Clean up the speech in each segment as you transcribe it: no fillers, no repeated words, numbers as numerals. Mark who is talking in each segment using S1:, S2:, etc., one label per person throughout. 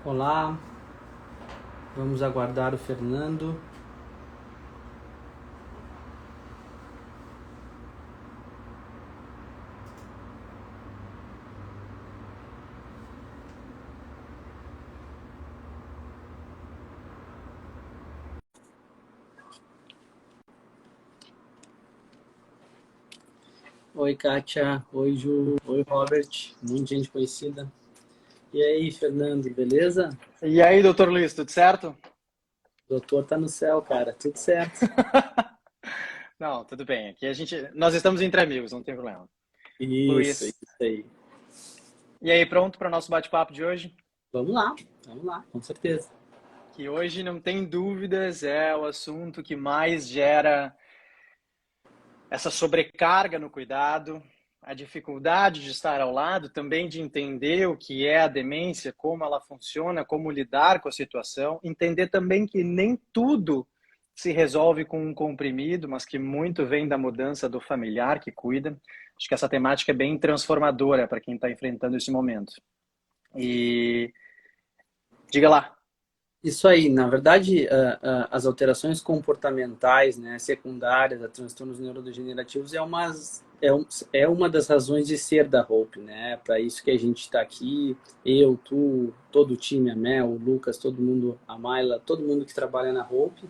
S1: Olá, vamos aguardar o Fernando. Oi, Kátia. Oi, Ju. Oi, Robert. Muita gente conhecida. E aí, Fernando, beleza?
S2: E aí, doutor Luiz, tudo certo?
S1: O doutor tá no céu, cara. Tudo certo.
S2: Não, tudo bem. Nós estamos entre amigos, não tem problema.
S1: Isso
S2: Luiz,
S1: aí.
S2: e aí, pronto para o nosso bate-papo de hoje?
S1: Vamos lá, com certeza.
S2: Que hoje, não tem dúvidas, é o assunto que mais gera essa sobrecarga no cuidado, a dificuldade de estar ao lado, também de entender o que é a demência, como ela funciona, como lidar com a situação, entender também que nem tudo se resolve com um comprimido, mas que muito vem da mudança do familiar que cuida. Acho que essa temática é bem transformadora para quem está enfrentando esse momento. E diga lá.
S1: Isso aí, na verdade, as alterações comportamentais, né, secundárias a transtornos neurodegenerativos é uma das razões de ser da Hope, né? Para isso que a gente está aqui, eu, tu, todo o time, a Mel, o Lucas, todo mundo, a Mayla, todo mundo que trabalha na Hope.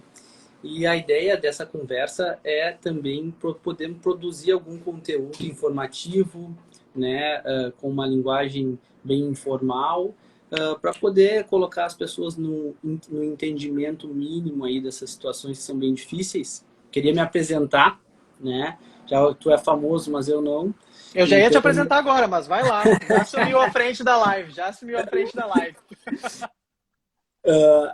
S1: E a ideia dessa conversa é também poder produzir algum conteúdo informativo, né, com uma linguagem bem informal, para poder colocar as pessoas no entendimento mínimo aí dessas situações que são bem difíceis. Queria me apresentar, né? Já tu é famoso, mas eu não.
S2: Eu já ia te
S1: Então,
S2: apresentar agora, mas vai lá. Já assumiu a frente da live, já assumiu a frente da live.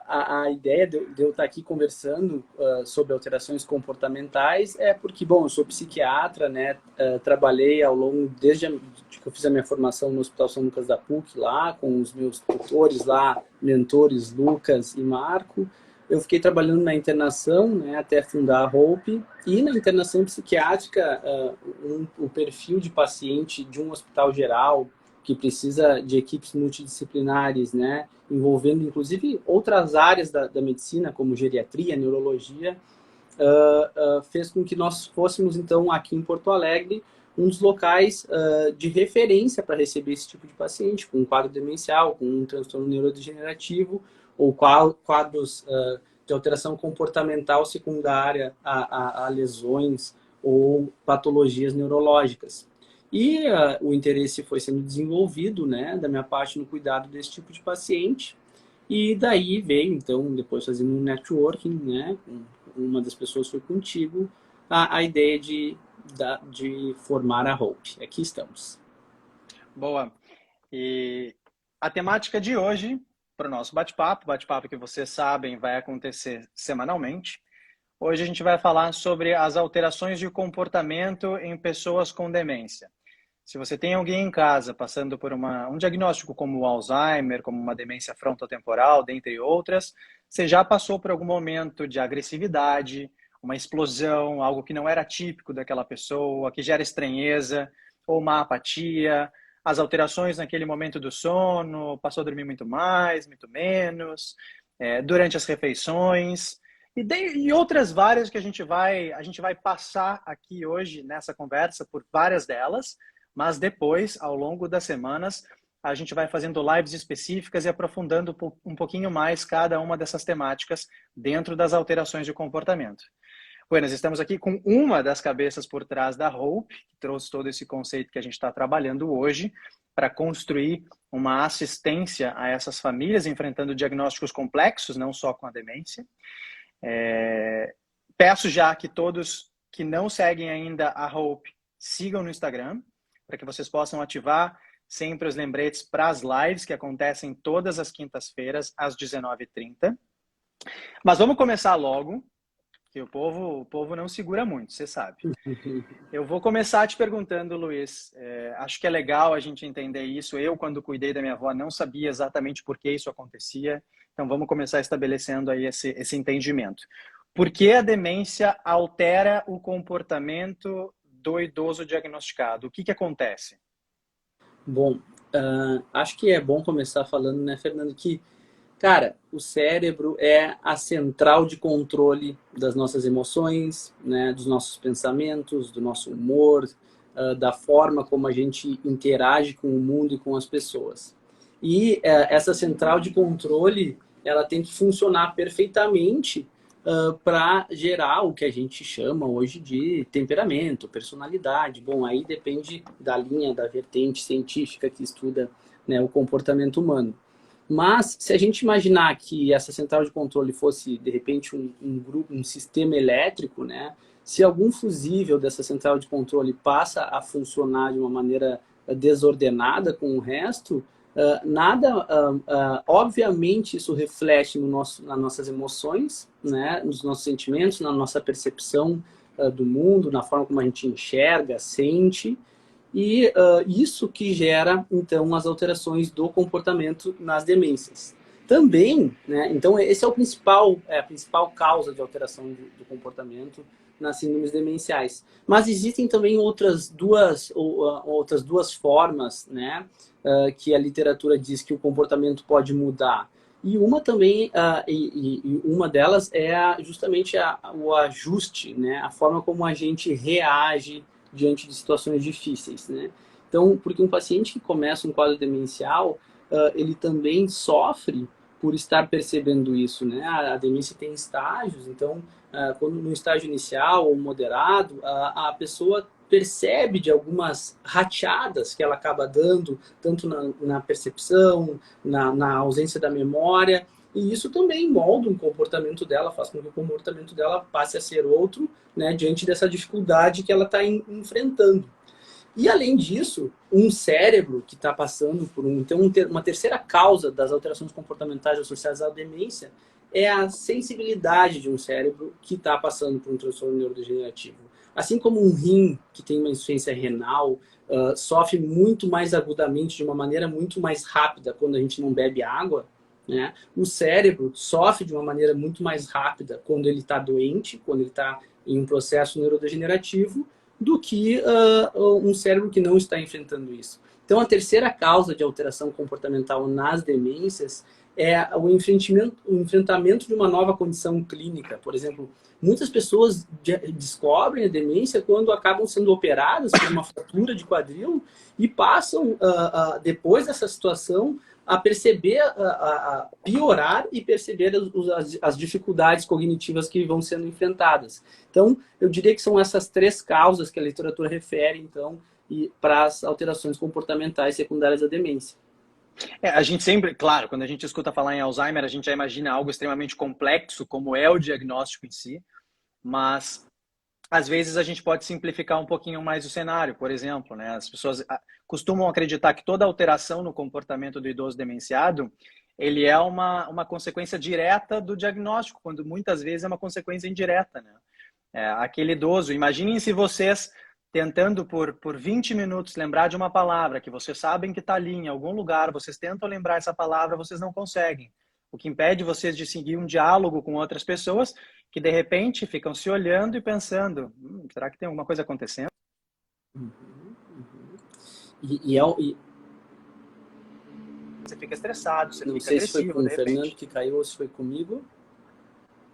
S1: a ideia de eu estar aqui conversando sobre alterações comportamentais é porque, bom, eu sou psiquiatra, né? Trabalhei ao longo, que eu fiz a minha formação no Hospital São Lucas da PUC, lá, com os meus tutores lá, mentores Lucas e Marco. Eu fiquei trabalhando na internação, né, até fundar a Hope, e na internação psiquiátrica, o perfil de paciente de um hospital geral, que precisa de equipes multidisciplinares, né, envolvendo inclusive outras áreas da medicina, como geriatria, neurologia, fez com que nós fôssemos, então, aqui em Porto Alegre, um dos locais de referência para receber esse tipo de paciente, com um quadro demencial, com um transtorno neurodegenerativo, ou quadros de alteração comportamental secundária a lesões ou patologias neurológicas. E o interesse foi sendo desenvolvido, né, da minha parte no cuidado desse tipo de paciente. E daí veio, então, depois fazendo um networking, né, com uma das pessoas foi contigo, a ideia de formar a Hope. Aqui estamos.
S2: Boa. E a temática de hoje, para o nosso bate-papo que vocês sabem vai acontecer semanalmente. Hoje a gente vai falar sobre as alterações de comportamento em pessoas com demência. Se você tem alguém em casa passando por um diagnóstico como o Alzheimer, como uma demência frontotemporal, dentre outras, você já passou por algum momento de agressividade, uma explosão, algo que não era típico daquela pessoa, que gera estranheza, ou uma apatia, as alterações naquele momento do sono, passou a dormir muito mais, muito menos, durante as refeições, e outras várias que a gente vai passar aqui hoje nessa conversa por várias delas, mas depois, ao longo das semanas, a gente vai fazendo lives específicas e aprofundando um pouquinho mais cada uma dessas temáticas dentro das alterações de comportamento. Nós estamos aqui com uma das cabeças por trás da Hope, que trouxe todo esse conceito que a gente está trabalhando hoje para construir uma assistência a essas famílias enfrentando diagnósticos complexos, não só com a demência. Peço já que todos que não seguem ainda a Hope sigam no Instagram, para que vocês possam ativar sempre os lembretes para as lives que acontecem todas as quintas-feiras, às 19h30. Mas vamos começar logo, que o povo não segura muito, você sabe. Eu vou começar te perguntando, Luiz, acho que é legal a gente entender isso. Eu, quando cuidei da minha avó, não sabia exatamente por que isso acontecia. Então, vamos começar estabelecendo aí esse entendimento. Por que a demência altera o comportamento do idoso diagnosticado? O que acontece?
S1: Bom, acho que é bom começar falando, né, Fernando, que Cara, o cérebro é a central de controle das nossas emoções, né, dos nossos pensamentos, do nosso humor, da forma como a gente interage com o mundo e com as pessoas. E essa central de controle, ela tem que funcionar perfeitamente para gerar o que a gente chama hoje de temperamento, personalidade. Bom, aí depende da linha, da vertente científica que estuda, né, o comportamento humano. Mas, se a gente imaginar que essa central de controle fosse, de repente, grupo, um sistema elétrico, né? Se algum fusível dessa central de controle passa a funcionar de uma maneira desordenada com o resto, obviamente isso reflete nas nossas emoções, né? Nos nossos sentimentos, na nossa percepção do mundo, na forma como a gente enxerga, sente, e isso que gera, então, as alterações do comportamento nas demências. Também, né, então, esse é a principal causa de alteração do comportamento nas síndromes demenciais. Mas existem também outras duas formas, né, que a literatura diz que o comportamento pode mudar. E uma também, e uma delas é justamente o ajuste, né, a forma como a gente reage diante de situações difíceis, né? Então, porque um paciente que começa um quadro demencial, ele também sofre por estar percebendo isso, né? A demência tem estágios, então, quando no estágio inicial ou moderado, a pessoa percebe de algumas rateadas que ela acaba dando, tanto na percepção, na ausência da memória, e isso também molda o comportamento dela, faz com que o comportamento dela passe a ser outro, né, diante dessa dificuldade que ela está enfrentando. E, além disso, um cérebro que está passando por uma terceira causa das alterações comportamentais associadas à demência é a sensibilidade de um cérebro que está passando por um transtorno neurodegenerativo. Assim como um rim que tem uma insuficiência renal sofre muito mais agudamente, de uma maneira muito mais rápida quando a gente não bebe água, né? O cérebro sofre de uma maneira muito mais rápida quando ele está doente, quando ele está em um processo neurodegenerativo, do que um cérebro que não está enfrentando isso. Então, a terceira causa de alteração comportamental nas demências é o enfrentamento de uma nova condição clínica. Por exemplo, muitas pessoas descobrem a demência quando acabam sendo operadas por uma fratura de quadril e passam, depois dessa situação, a perceber, a piorar e perceber as dificuldades cognitivas que vão sendo enfrentadas. Então, eu diria que são essas três causas que a literatura refere, então, para as alterações comportamentais secundárias à demência.
S2: A gente sempre, claro, quando a gente escuta falar em Alzheimer, a gente já imagina algo extremamente complexo, como é o diagnóstico em si, mas às vezes a gente pode simplificar um pouquinho mais o cenário. Por exemplo, né, as pessoas costumam acreditar que toda alteração no comportamento do idoso demenciado, ele é uma consequência direta do diagnóstico, quando muitas vezes é uma consequência indireta, né? Aquele idoso, imaginem se vocês tentando por 20 minutos lembrar de uma palavra que vocês sabem que está ali em algum lugar, vocês tentam lembrar essa palavra, vocês não conseguem. O que impede vocês de seguir um diálogo com outras pessoas que, de repente, ficam se olhando e pensando, será que tem alguma coisa acontecendo? Você fica estressado, você
S1: não
S2: fica
S1: sei se foi
S2: agressivo,
S1: com
S2: de
S1: o Fernando
S2: repente.
S1: que caiu ou se foi comigo.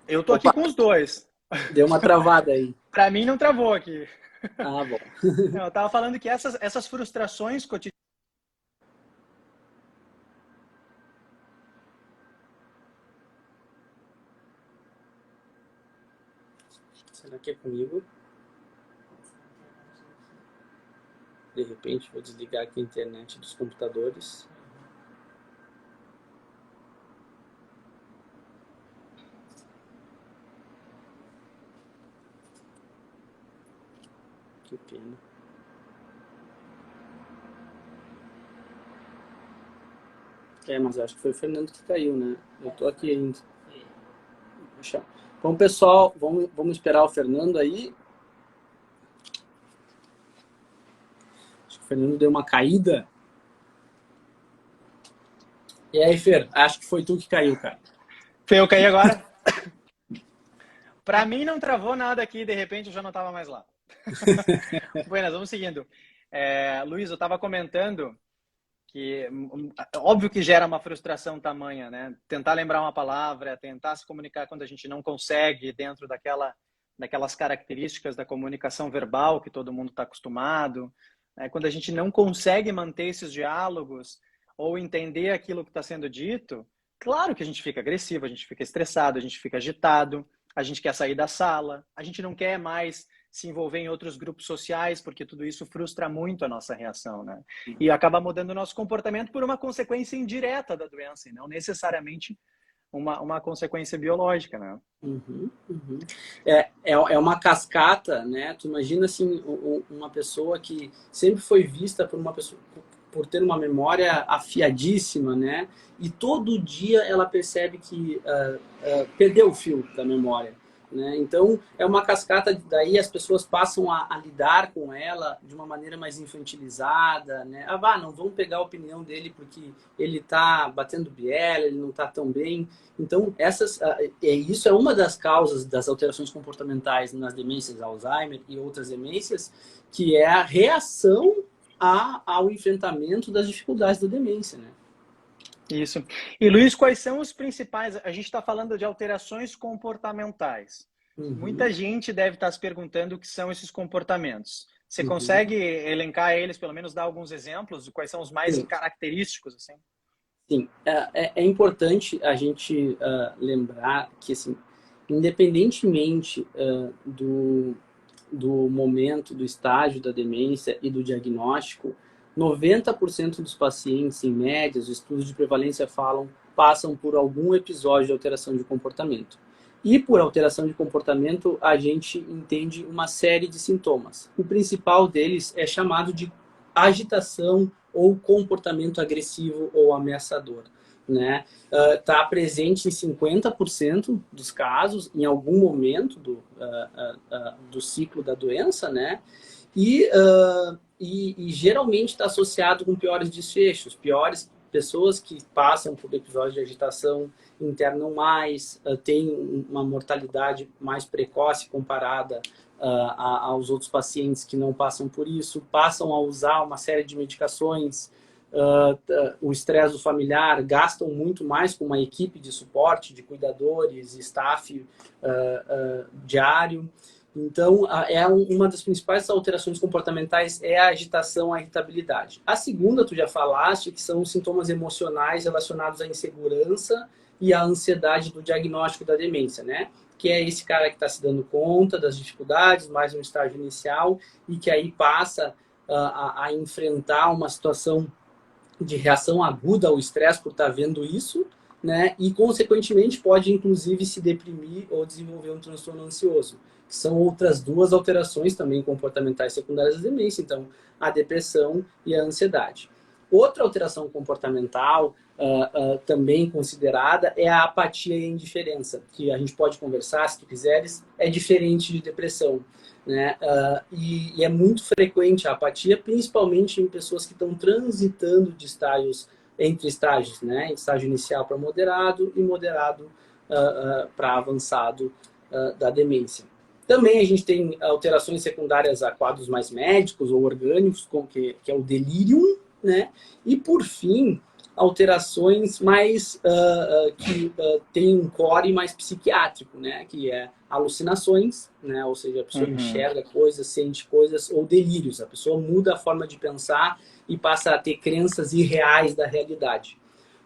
S2: Eu tô aqui com os dois.
S1: Deu uma travada aí.
S2: Para mim não travou aqui.
S1: Ah, bom.
S2: Eu tava falando que essas frustrações cotidianas.
S1: Será que é comigo? De repente, vou desligar aqui a internet dos computadores. Que pena. Mas acho que foi o Fernando que caiu, né? Eu tô aqui ainda. Bom, pessoal, vamos esperar o Fernando aí. Acho que o Fernando deu uma caída. E aí, Fer, acho que foi tu que caiu, cara.
S2: Fê, eu caí agora? Para mim não travou nada aqui, de repente eu já não estava mais lá. Buenas, vamos seguindo. Luiz, eu estava comentando que óbvio que gera uma frustração tamanha, né? Tentar lembrar uma palavra, tentar se comunicar quando a gente não consegue dentro daquelas características da comunicação verbal que todo mundo está acostumado, né? Quando a gente não consegue manter esses diálogos ou entender aquilo que está sendo dito, claro que a gente fica agressivo, a gente fica estressado, a gente fica agitado, a gente quer sair da sala, a gente não quer mais se envolver em outros grupos sociais, porque tudo isso frustra muito a nossa reação, né? E acaba mudando o nosso comportamento por uma consequência indireta da doença, e não necessariamente uma consequência biológica, né?
S1: Uhum, uhum. É uma cascata, né? Tu imagina, assim, uma pessoa que sempre foi vista por uma pessoa, por ter uma memória afiadíssima, né? E todo dia ela percebe que perdeu o fio da memória, né? Então, é uma cascata, daí as pessoas passam a lidar com ela de uma maneira mais infantilizada, né? Não vamos pegar a opinião dele porque ele está batendo biela, ele não está tão bem. Então, isso é uma das causas das alterações comportamentais nas demências Alzheimer e outras demências, que é a reação ao enfrentamento das dificuldades da demência, né?
S2: Isso. E, Luiz, quais são os principais... A gente está falando de alterações comportamentais.
S1: Uhum.
S2: Muita gente deve estar se perguntando o que são esses comportamentos. Você consegue elencar eles, pelo menos dar alguns exemplos de quais são os mais característicos, assim?
S1: Sim. É importante a gente lembrar que, assim, independentemente do momento, do estágio da demência e do diagnóstico, 90% dos pacientes, em média, os estudos de prevalência passam por algum episódio de alteração de comportamento. E por alteração de comportamento, a gente entende uma série de sintomas. O principal deles é chamado de agitação ou comportamento agressivo ou ameaçador, né? Tá presente em 50% dos casos, em algum momento do ciclo da doença, né? E geralmente está associado com piores desfechos, pessoas que passam por episódios de agitação internam mais, têm uma mortalidade mais precoce comparada aos outros pacientes que não passam por isso, passam a usar uma série de medicações, o estresse do familiar, gastam muito mais com uma equipe de suporte, de cuidadores, staff diário. Então, uma das principais alterações comportamentais é a agitação, a irritabilidade. A segunda, tu já falaste, que são os sintomas emocionais relacionados à insegurança e à ansiedade do diagnóstico da demência, né? Que é esse cara que está se dando conta das dificuldades, mais no estágio inicial, e que aí passa a enfrentar uma situação de reação aguda ao estresse por estar vendo isso, né? E, consequentemente, pode, inclusive, se deprimir ou desenvolver um transtorno ansioso, que são outras duas alterações também comportamentais secundárias da demência, então, a depressão e a ansiedade. Outra alteração comportamental também considerada é a apatia e a indiferença, que a gente pode conversar, se tu quiseres, é diferente de depressão, né? E é muito frequente a apatia, principalmente em pessoas que estão transitando de entre estágios, né? Estágio inicial para moderado e moderado para avançado da demência. Também a gente tem alterações secundárias a quadros mais médicos ou orgânicos, que é o delírio, né? E, por fim, alterações mais que têm um core mais psiquiátrico, né? Que é alucinações, né? Ou seja, a pessoa enxerga coisas, sente coisas, ou delírios. A pessoa muda a forma de pensar e passa a ter crenças irreais da realidade.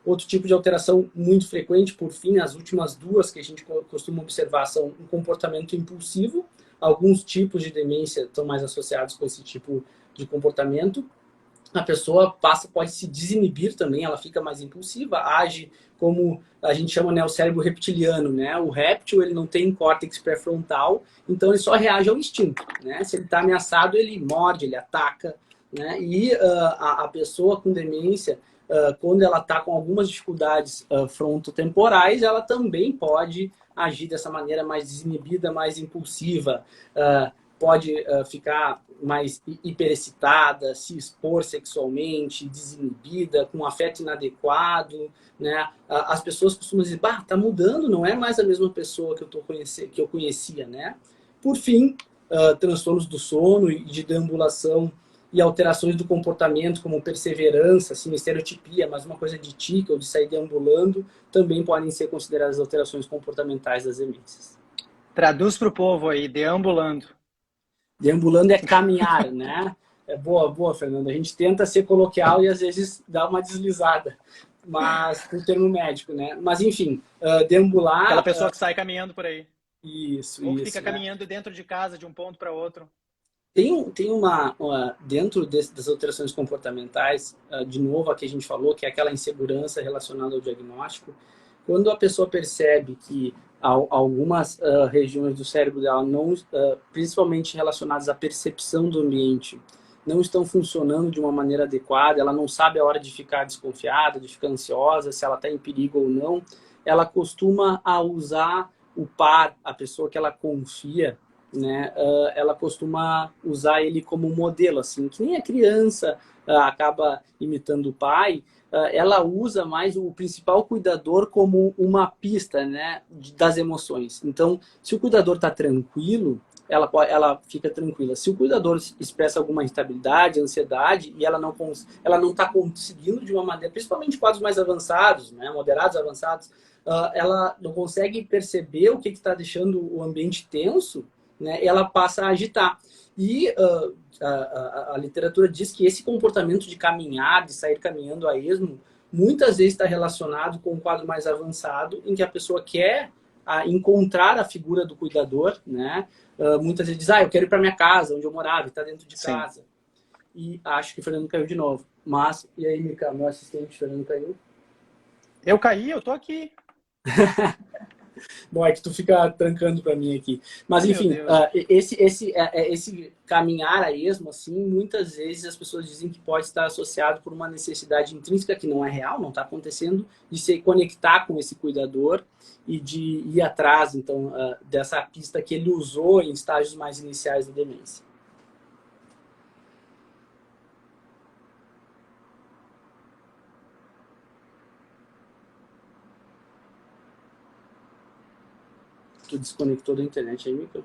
S1: Outro tipo de alteração muito frequente, por fim, as últimas duas que a gente costuma observar são um comportamento impulsivo. Alguns tipos de demência estão mais associados com esse tipo de comportamento. A pessoa pode se desinibir também, ela fica mais impulsiva, age como a gente chama, né, o cérebro reptiliano, né? O réptil, ele não tem córtex pré-frontal, então ele só reage ao instinto, né? Se ele está ameaçado, ele morde, ele ataca, né? E a pessoa com demência, quando ela está com algumas dificuldades frontotemporais, ela também pode agir dessa maneira mais desinibida, mais impulsiva, pode ficar mais hiperexcitada, se expor sexualmente, desinibida, com afeto inadequado, né? As pessoas costumam dizer, tá mudando, não é mais a mesma pessoa que eu conhecia, né? Por fim, transtornos do sono e de deambulação e alterações do comportamento, como perseverança, assim, estereotipia, mas uma coisa de tique ou de sair deambulando, também podem ser consideradas alterações comportamentais das demências.
S2: Traduz para o povo aí, deambulando.
S1: Deambulando é caminhar, né? É boa, boa, Fernando. A gente tenta ser coloquial e às vezes dá uma deslizada, mas com o termo médico, né? Mas enfim,
S2: Aquela
S1: deambular.
S2: pessoa que sai caminhando por aí. Ou que fica
S1: Isso, né?
S2: caminhando dentro de casa de um ponto para outro.
S1: Tem dentro das alterações comportamentais, de novo, a que a gente falou, que é aquela insegurança relacionada ao diagnóstico. Quando a pessoa percebe que algumas regiões do cérebro dela, não, principalmente relacionadas à percepção do ambiente, não estão funcionando de uma maneira adequada, ela não sabe a hora de ficar desconfiada, de ficar ansiosa, se ela está em perigo ou não, ela costuma a usar o par, a pessoa que ela confia, né, ela costuma usar ele como modelo, assim, que nem a criança acaba imitando o pai, ela usa mais o principal cuidador como uma pista, né, das emoções. Então, se o cuidador está tranquilo, ela fica tranquila. Se o cuidador expressa alguma instabilidade, ansiedade, e ela não está conseguindo de uma maneira, principalmente quadros mais avançados, né, moderados, avançados, ela não consegue perceber o que está deixando o ambiente tenso, né, ela passa a agitar. E a literatura diz que esse comportamento de caminhar, de sair caminhando a esmo, muitas vezes está relacionado com um quadro mais avançado, em que a pessoa quer encontrar a figura do cuidador, né? Muitas vezes diz, eu quero ir para minha casa, onde eu morava, está dentro de
S2: Sim.
S1: casa. E acho que o Fernando caiu de novo. Mas, e aí, Mica, meu assistente, Fernando caiu?
S2: Eu caí, eu tô aqui.
S1: Bom, é que tu fica trancando para mim aqui. Mas,
S2: Meu
S1: enfim,
S2: Deus.
S1: esse caminhar a esmo, assim, muitas vezes as pessoas dizem que pode estar associado por uma necessidade intrínseca, que não é real, não está acontecendo, de se conectar com esse cuidador e de ir atrás, então, dessa pista que ele usou em estágios mais iniciais da demência. Tu desconectou da internet aí, Mica?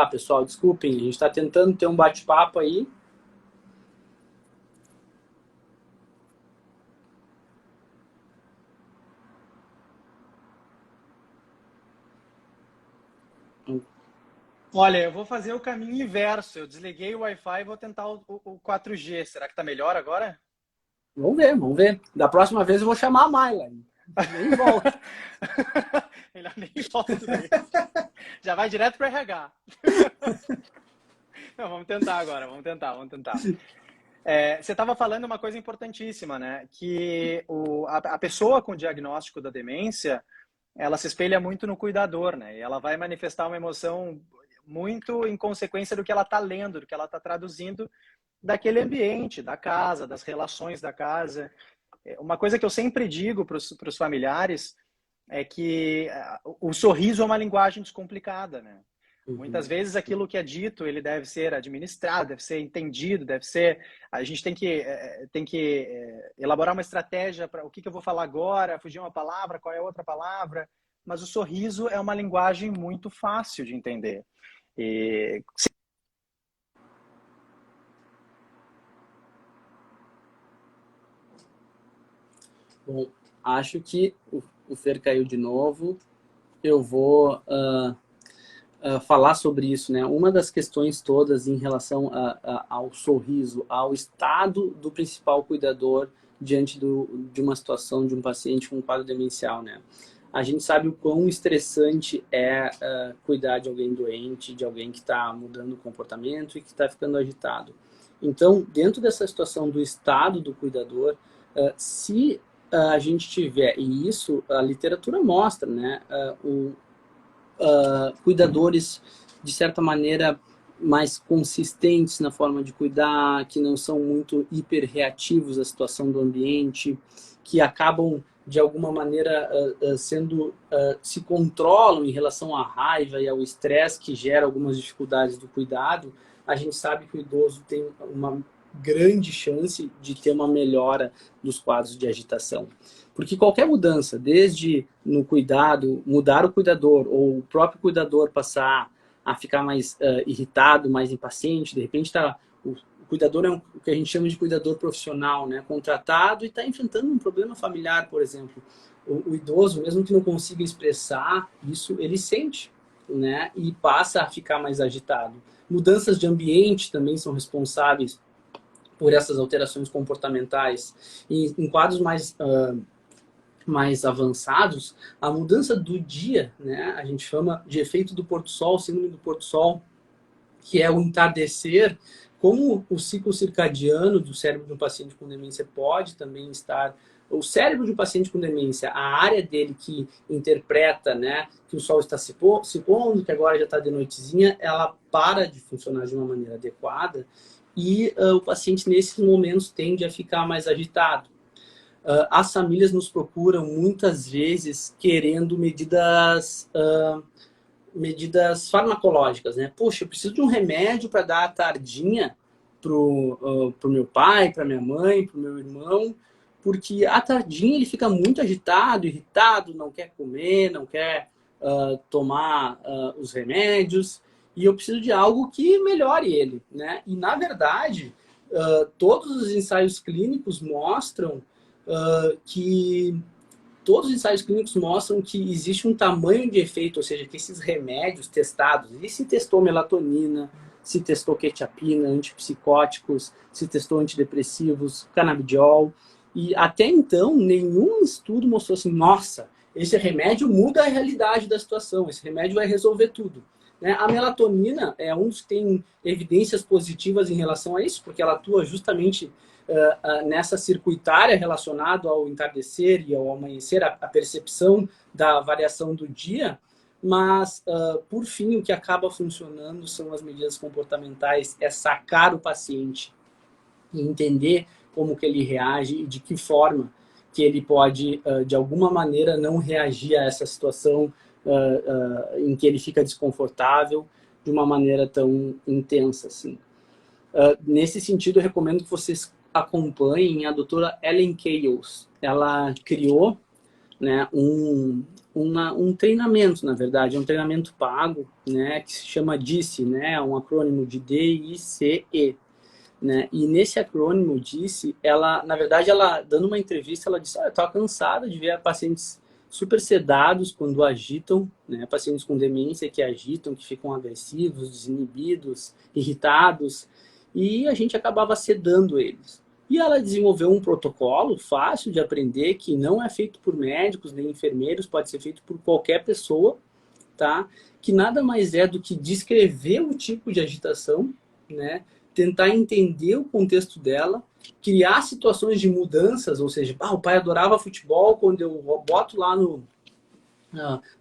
S1: Pessoal, desculpem, a gente está tentando ter um bate-papo aí.
S2: Olha, eu vou fazer o caminho inverso. Eu desliguei o Wi-Fi e vou tentar o 4G. Será que tá melhor agora?
S1: Vamos ver, vamos ver. Da próxima vez eu vou chamar a Mayla. Nem volta.
S2: Ele nem volta daí. Já vai direto para RH. Não, vamos tentar agora, vamos tentar. Você estava falando uma coisa importantíssima, né? Que a pessoa com diagnóstico da demência, ela se espelha muito no cuidador, né? E ela vai manifestar uma emoção muito em consequência do que ela está lendo, do que ela está traduzindo daquele ambiente, da casa, das relações da casa. Uma coisa que eu sempre digo para os familiares é que o sorriso é uma linguagem descomplicada, né?
S1: Uhum.
S2: Muitas vezes aquilo que é dito, ele deve ser administrado, deve ser entendido, deve ser... A gente tem que elaborar uma estratégia para o que eu vou falar agora, fugir uma palavra, qual é a outra palavra. Mas o sorriso é uma linguagem muito fácil de entender. E...
S1: Bom, acho que o Fer caiu de novo. Eu vou falar sobre isso, né? Uma das questões todas em relação ao sorriso, ao estado do principal cuidador diante de uma situação de um paciente com um quadro demencial, né? A gente sabe o quão estressante é cuidar de alguém doente, de alguém que está mudando o comportamento e que está ficando agitado. Então, dentro dessa situação do estado do cuidador, se a gente tiver, e isso a literatura mostra, né? Cuidadores, de certa maneira, mais consistentes na forma de cuidar, que não são muito hiperreativos à situação do ambiente, que acabam, de alguma maneira, se controlam em relação à raiva e ao estresse que gera algumas dificuldades do cuidado. A gente sabe que o idoso tem uma grande chance de ter uma melhora dos quadros de agitação. Porque qualquer mudança, desde no cuidado, mudar o cuidador, ou o próprio cuidador passar a ficar mais irritado, mais impaciente, de repente o cuidador é o que a gente chama de cuidador profissional, né? Contratado e está enfrentando um problema familiar, por exemplo. O idoso, mesmo que não consiga expressar isso, ele sente, né? E passa a ficar mais agitado. Mudanças de ambiente também são responsáveis por essas alterações comportamentais. E em quadros mais avançados, a mudança do dia, né? A gente chama de efeito do pôr do sol, síndrome do pôr do sol, que é o entardecer, como o ciclo circadiano do cérebro de um paciente com demência pode também estar... O cérebro de um paciente com demência, a área dele que interpreta, né, que o sol está se pondo, que agora já está de noitezinha, ela para de funcionar de uma maneira adequada e o paciente nesses momentos tende a ficar mais agitado. As famílias nos procuram muitas vezes querendo medidas farmacológicas, né? Poxa, eu preciso de um remédio para dar à tardinha pro meu pai, para minha mãe, pro meu irmão, porque à tardinha ele fica muito agitado, irritado, não quer comer, não quer tomar os remédios, e eu preciso de algo que melhore ele, né? E na verdade, todos os ensaios clínicos mostram que existe um tamanho de efeito, ou seja, que esses remédios testados, e se testou melatonina, se testou quetiapina, antipsicóticos, se testou antidepressivos, canabidiol, e até então nenhum estudo mostrou assim, nossa, esse remédio muda a realidade da situação, esse remédio vai resolver tudo. Né? A melatonina é um dos que tem evidências positivas em relação a isso, porque ela atua justamente nessa circuitária relacionada ao entardecer e ao amanhecer, a percepção da variação do dia, mas, por fim, o que acaba funcionando são as medidas comportamentais, é sacar o paciente e entender como que ele reage e de que forma que ele pode, de alguma maneira, não reagir a essa situação em que ele fica desconfortável de uma maneira tão intensa assim. Nesse sentido, eu recomendo que vocês acompanhem a doutora Ellen Kales. Ela criou, né, um treinamento, na verdade, é um treinamento pago, né, que se chama DICE, né, um acrônimo de D-I-C-E. Né? E nesse acrônimo DICE, ela, na verdade, ela dando uma entrevista, ela disse, eu estava cansada de ver pacientes super sedados quando agitam, né, pacientes com demência que agitam, que ficam agressivos, desinibidos, irritados, e a gente acabava sedando eles. E ela desenvolveu um protocolo fácil de aprender, que não é feito por médicos nem enfermeiros, pode ser feito por qualquer pessoa, tá? Que nada mais é do que descrever o tipo de agitação, né? Tentar entender o contexto dela, criar situações de mudanças, ou seja, o pai adorava futebol, quando eu boto lá no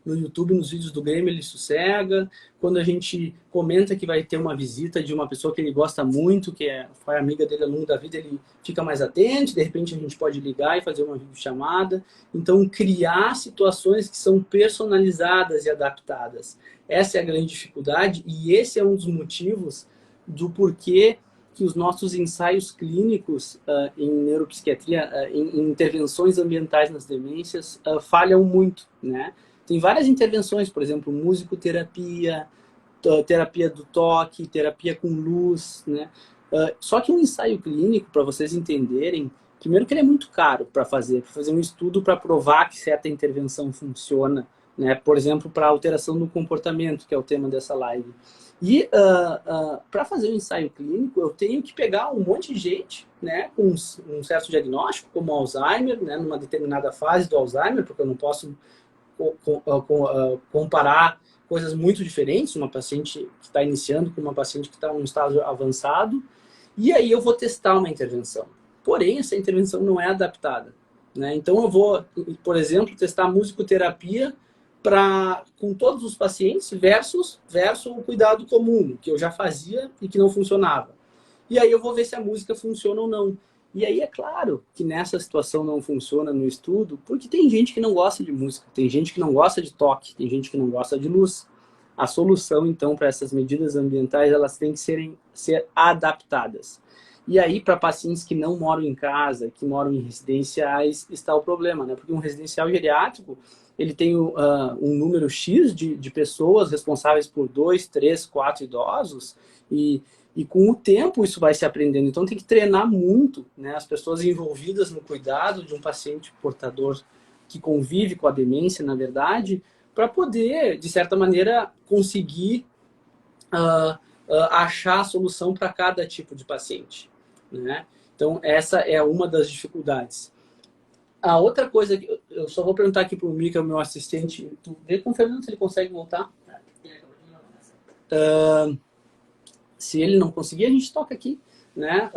S1: YouTube, nos vídeos do Grêmio, ele sossega. Quando a gente comenta que vai ter uma visita de uma pessoa que ele gosta muito, que foi amiga dele ao longo da vida, ele fica mais atento, de repente a gente pode ligar e fazer uma videochamada. Então, criar situações que são personalizadas e adaptadas. Essa é a grande dificuldade e esse é um dos motivos do porquê que os nossos ensaios clínicos em neuropsiquiatria, em intervenções ambientais nas demências, falham muito, né? Tem várias intervenções, por exemplo, musicoterapia, terapia do toque, terapia com luz, né? Só que um ensaio clínico, para vocês entenderem, primeiro que ele é muito caro para fazer um estudo para provar que certa intervenção funciona, né? Por exemplo, para alteração do comportamento, que é o tema dessa live. E para fazer um ensaio clínico, eu tenho que pegar um monte de gente, né, com um certo diagnóstico, como Alzheimer, né, numa determinada fase do Alzheimer, porque eu não posso comparar coisas muito diferentes, uma paciente que está iniciando com uma paciente que está em um estágio avançado, e aí eu vou testar uma intervenção. Porém, essa intervenção não é adaptada, né? Então eu vou, por exemplo, testar musicoterapia com todos os pacientes versus o cuidado comum, que eu já fazia e que não funcionava. E aí eu vou ver se a música funciona ou não. E aí é claro que nessa situação não funciona no estudo, porque tem gente que não gosta de música, tem gente que não gosta de toque, tem gente que não gosta de luz. A solução, então, para essas medidas ambientais, elas têm que ser adaptadas. E aí, para pacientes que não moram em casa, que moram em residenciais, está o problema, né? Porque um residencial geriátrico, ele tem um número X de pessoas responsáveis por 2, 3, 4 idosos, e com o tempo isso vai se aprendendo. Então tem que treinar muito, né? As pessoas envolvidas no cuidado de um paciente portador que convive com a demência, na verdade, para poder, de certa maneira, conseguir achar a solução para cada tipo de paciente, né? Então, essa é uma das dificuldades. A outra coisa, que eu só vou perguntar aqui para o Mika, o meu assistente, tu vê com o Fernando se ele consegue voltar. Se ele não conseguir, a gente toca aqui, né?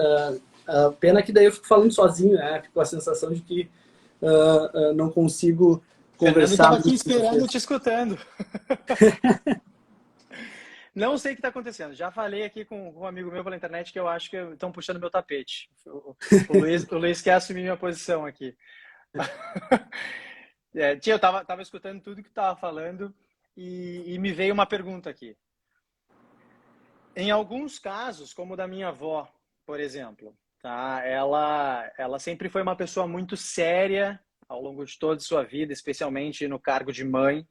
S1: Pena que daí eu fico falando sozinho, né? Fico com a sensação de que não consigo conversar.
S2: Fernando estava aqui esperando, te escutando. Não sei o que está acontecendo. Já falei aqui com um amigo meu pela internet que eu acho que estão puxando meu tapete. O Luiz quer assumir minha posição aqui. Tia, eu tava escutando tudo que tu estava falando e me veio uma pergunta aqui. Em alguns casos, como o da minha avó, por exemplo, tá? Ela sempre foi uma pessoa muito séria ao longo de toda a sua vida, especialmente no cargo de mãe.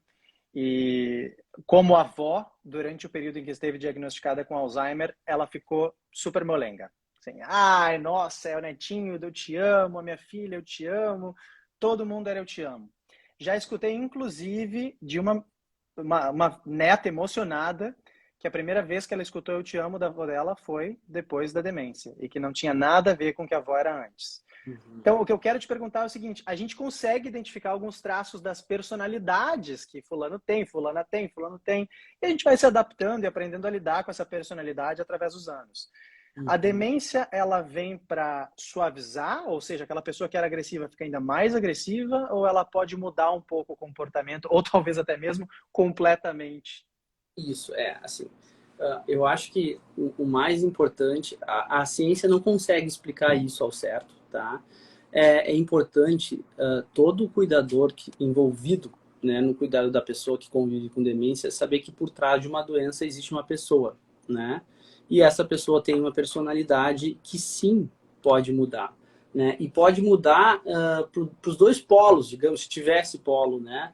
S2: E como avó, durante o período em que esteve diagnosticada com Alzheimer, ela ficou super molenga. Assim, ai, nossa, é o netinho do eu te amo, a minha filha, eu te amo, todo mundo era eu te amo. Já escutei, inclusive, de uma neta emocionada que a primeira vez que ela escutou eu te amo da avó dela foi depois da demência e que não tinha nada a ver com o que a avó era antes. Então, o que eu quero te perguntar é o seguinte, a gente consegue identificar alguns traços das personalidades que fulano tem, fulana tem, fulano tem, e a gente vai se adaptando e aprendendo a lidar com essa personalidade através dos anos. A demência, ela vem para suavizar, ou seja, aquela pessoa que era agressiva fica ainda mais agressiva, ou ela pode mudar um pouco o comportamento, ou talvez até mesmo completamente?
S1: Isso, assim, eu acho que o mais importante, a ciência não consegue explicar isso ao certo, tá? É importante todo cuidador envolvido, né, no cuidado da pessoa que convive com demência, saber que por trás de uma doença existe uma pessoa, né? E essa pessoa tem uma personalidade que sim pode mudar, né? E pode mudar para os dois polos, digamos, se tivesse polo, né?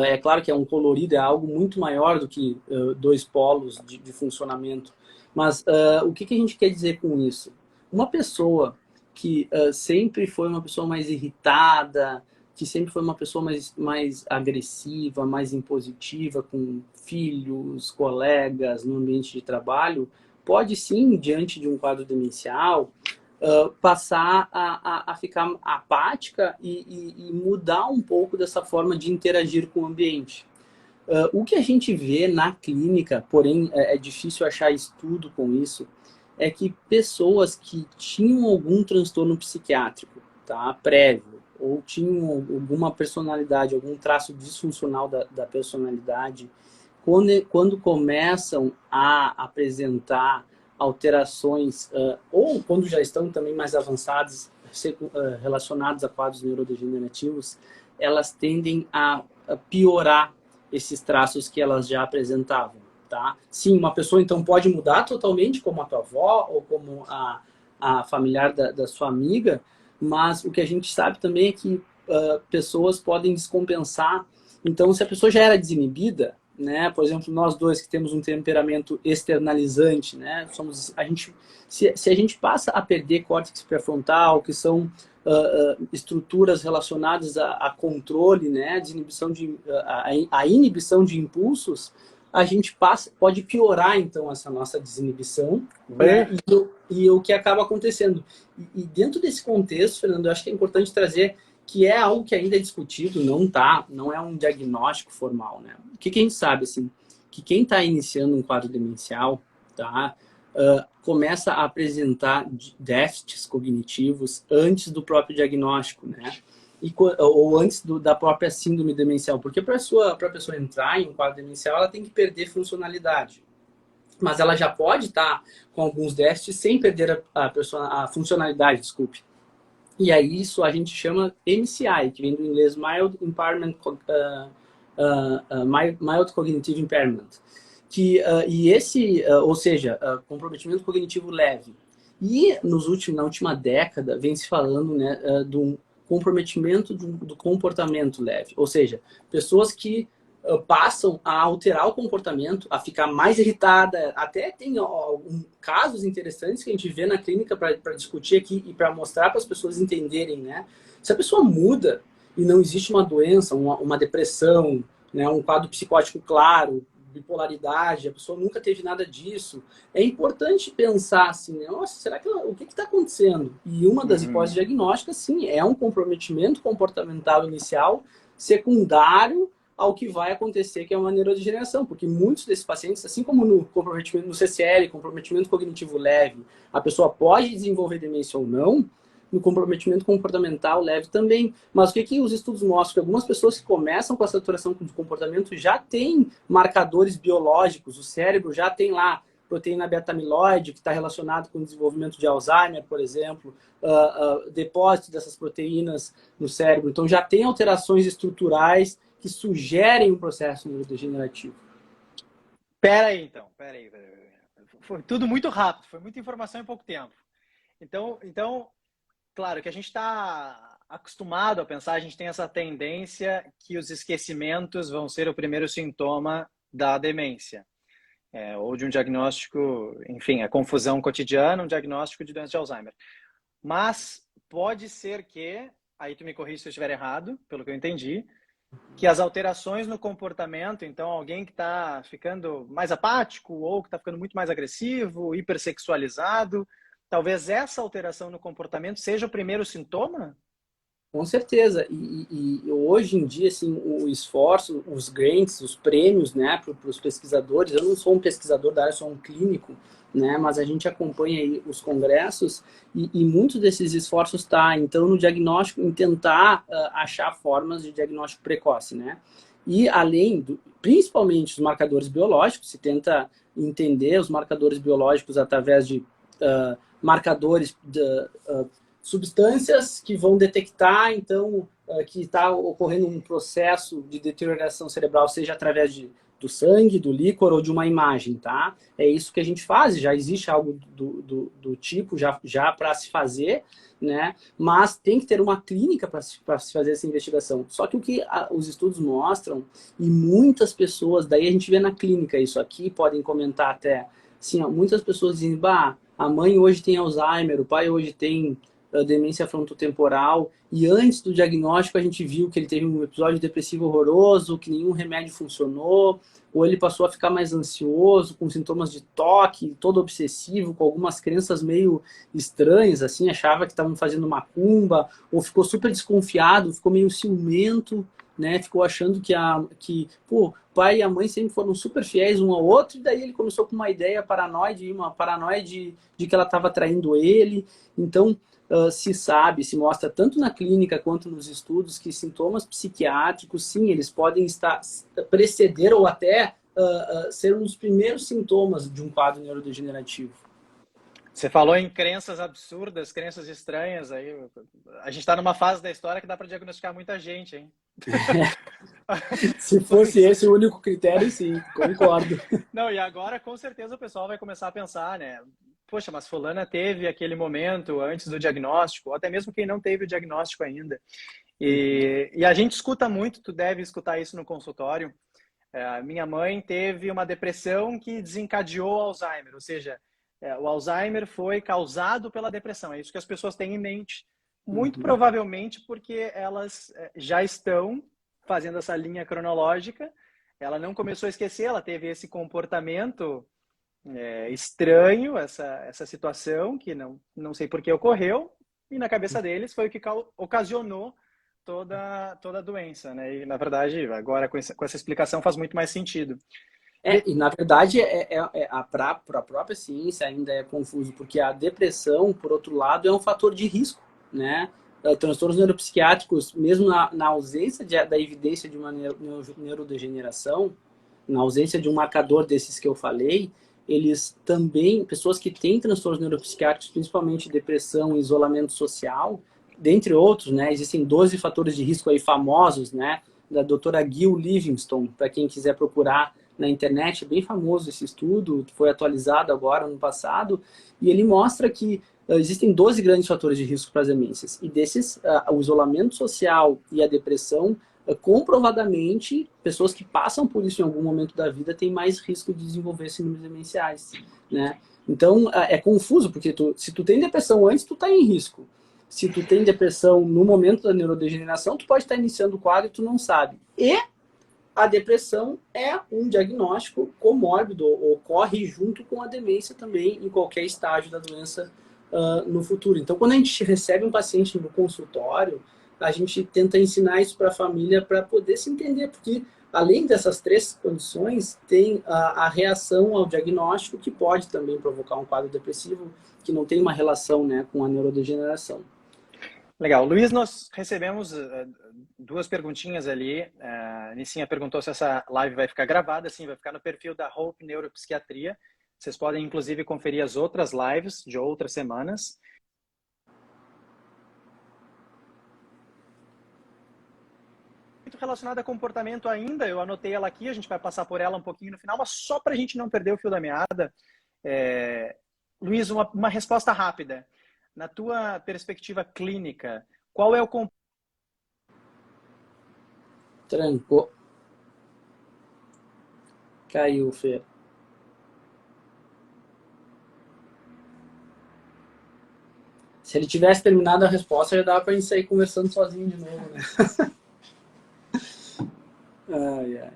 S1: É claro que um colorido é algo muito maior do que dois polos de funcionamento. Mas o que a gente quer dizer com isso? Uma pessoa que sempre foi uma pessoa mais irritada, que sempre foi uma pessoa mais agressiva, mais impositiva com filhos, colegas, no ambiente de trabalho, pode sim, diante de um quadro demencial, passar a ficar apática e mudar um pouco dessa forma de interagir com o ambiente. O que a gente vê na clínica, porém é difícil achar estudo com isso, é que pessoas que tinham algum transtorno psiquiátrico, tá, prévio, ou tinham alguma personalidade, algum traço disfuncional da personalidade, quando começam a apresentar alterações, ou quando já estão também mais avançadas, relacionadas a quadros neurodegenerativos, elas tendem a piorar esses traços que elas já apresentavam, tá? Sim, uma pessoa então pode mudar totalmente, como a tua avó, ou como a familiar da sua amiga, mas o que a gente sabe também é que pessoas podem descompensar. Então, se a pessoa já era desinibida, né? Por exemplo, nós dois que temos um temperamento externalizante, né? Se a gente passa a perder córtex pré-frontal, que são estruturas relacionadas a controle, né? A inibição de impulsos, a gente pode piorar então essa nossa desinibição, né? E o que acaba acontecendo. E dentro desse contexto, Fernando, eu acho que é importante trazer que é algo que ainda é discutido, não é um diagnóstico formal, né? O que a gente sabe, assim, que quem está iniciando um quadro demencial, tá, começa a apresentar déficits cognitivos antes do próprio diagnóstico, né? Ou antes da própria síndrome demencial, porque para a pessoa entrar em um quadro demencial, ela tem que perder funcionalidade. Mas ela já pode estar com alguns déficits sem perder a funcionalidade, desculpe. E aí isso a gente chama MCI, que vem do inglês Mild Impairment, Mild Cognitive Impairment. Ou seja, comprometimento cognitivo leve. E na última década vem se falando, né, do comprometimento do comportamento leve, ou seja, pessoas que passam a alterar o comportamento, a ficar mais irritada, até tem casos interessantes que a gente vê na clínica para discutir aqui e para mostrar para as pessoas entenderem, né? Se a pessoa muda e não existe uma doença, uma depressão, né, um quadro psicótico claro, bipolaridade, a pessoa nunca teve nada disso, é importante pensar assim, né? Nossa, será que o que está acontecendo? E uma das hipóteses diagnósticas, sim, é um comprometimento comportamental inicial secundário ao que vai acontecer, que é uma neurodegeneração, porque muitos desses pacientes, assim como no comprometimento no CCL, comprometimento cognitivo leve, a pessoa pode desenvolver demência ou não, no comprometimento comportamental leve também. Mas o que os estudos mostram? Que algumas pessoas que começam com essa alteração de comportamento já têm marcadores biológicos, o cérebro já tem lá proteína beta-amiloide, que está relacionado com o desenvolvimento de Alzheimer, por exemplo, depósito dessas proteínas no cérebro. Então já tem alterações estruturais que sugerem um processo neurodegenerativo.
S2: Pera aí. Foi tudo muito rápido, foi muita informação em pouco tempo. Então claro que a gente está acostumado a pensar, a gente tem essa tendência que os esquecimentos vão ser o primeiro sintoma da demência. Ou de um diagnóstico, enfim, a confusão cotidiana, um diagnóstico de doença de Alzheimer. Mas pode ser que, aí tu me corrige se eu estiver errado, pelo que eu entendi, que as alterações no comportamento, então alguém que está ficando mais apático ou que está ficando muito mais agressivo, hipersexualizado, talvez essa alteração no comportamento seja o primeiro sintoma?
S1: Com certeza. E hoje em dia, assim, o esforço, os grants, os prêmios, né, para os pesquisadores, eu não sou um pesquisador da área, sou um clínico, né, mas a gente acompanha aí os congressos e muitos desses esforços então, no diagnóstico, em tentar achar formas de diagnóstico precoce, né? E além, principalmente os marcadores biológicos, se tenta entender os marcadores biológicos através de marcadores de substâncias que vão detectar, então, que está ocorrendo um processo de deterioração cerebral, seja através do sangue, do líquor ou de uma imagem, tá? É isso que a gente faz, já existe algo do tipo já para se fazer, né? Mas tem que ter uma clínica para se fazer essa investigação. Só que o que os estudos mostram, e muitas pessoas, daí a gente vê na clínica isso aqui, podem comentar até, assim, ó, muitas pessoas dizem, bah, a mãe hoje tem Alzheimer, o pai hoje tem demência frontotemporal, e antes do diagnóstico a gente viu que ele teve um episódio depressivo horroroso, que nenhum remédio funcionou, ou ele passou a ficar mais ansioso, com sintomas de toque, todo obsessivo, com algumas crenças meio estranhas, assim, achava que estavam fazendo macumba, ou ficou super desconfiado, ficou meio ciumento, né? Ficou achando que o pai e a mãe sempre foram super fiéis um ao outro, e daí ele começou com uma ideia paranoide, de que ela estava traindo ele. Então, se mostra tanto na clínica quanto nos estudos que sintomas psiquiátricos, sim, eles podem preceder ou até ser um dos primeiros sintomas de um quadro neurodegenerativo.
S2: Você falou em crenças absurdas, crenças estranhas. Aí a gente está numa fase da história que dá para diagnosticar muita gente, hein?
S1: Se fosse esse o único critério, sim, concordo.
S2: Não, e agora com certeza o pessoal vai começar a pensar, né? Poxa, mas fulana teve aquele momento antes do diagnóstico, ou até mesmo quem não teve o diagnóstico ainda. E a gente escuta muito, tu deve escutar isso no consultório. Minha mãe teve uma depressão que desencadeou o Alzheimer, ou seja, o Alzheimer foi causado pela depressão. É isso que as pessoas têm em mente. Muito provavelmente porque elas já estão fazendo essa linha cronológica. Ela não começou a esquecer, ela teve esse comportamento estranho, essa situação que não sei por que ocorreu, e na cabeça deles foi o que ocasionou toda a doença, né? E na verdade, agora com essa explicação faz muito mais sentido.
S1: E na verdade, para a própria ciência ainda é confuso, porque a depressão, por outro lado, é um fator de risco, né? Transtornos neuropsiquiátricos, mesmo na ausência da evidência de uma neurodegeneração, na ausência de um marcador desses que eu falei, eles também, pessoas que têm transtornos neuropsiquiátricos, principalmente depressão e isolamento social, dentre outros, né? Existem 12 fatores de risco aí famosos, né? Da doutora Gil Livingston, para quem quiser procurar na internet, é bem famoso esse estudo, foi atualizado agora, no passado, e ele mostra que existem 12 grandes fatores de risco para as demências, e desses, o isolamento social e a depressão, comprovadamente, pessoas que passam por isso em algum momento da vida têm mais risco de desenvolver síndromes demenciais, né? Então, é confuso, porque se tu tem depressão antes, tu está em risco. Se tu tem depressão no momento da neurodegeneração, tu pode estar iniciando o quadro e tu não sabe. E a depressão é um diagnóstico comórbido, ocorre junto com a demência também em qualquer estágio da doença no futuro. Então, quando a gente recebe um paciente no consultório, a gente tenta ensinar isso para a família para poder se entender, porque além dessas 3 condições, tem a reação ao diagnóstico que pode também provocar um quadro depressivo que não tem uma relação, né, com a neurodegeneração.
S2: Legal. Luiz, nós recebemos 2 perguntinhas ali. A Nicinha perguntou se essa live vai ficar gravada. Sim, vai ficar no perfil da Hope Neuropsiquiatria. Vocês podem, inclusive, conferir as outras lives de outras semanas. Muito relacionada a comportamento ainda, eu anotei ela aqui, a gente vai passar por ela um pouquinho no final, mas só para a gente não perder o fio da meada. Luiz, uma resposta rápida. Na tua perspectiva clínica, qual é o
S1: Trancou. Caiu, Fer. Se ele tivesse terminado a resposta, já dava pra gente sair conversando sozinho de novo, né? Ai, ai.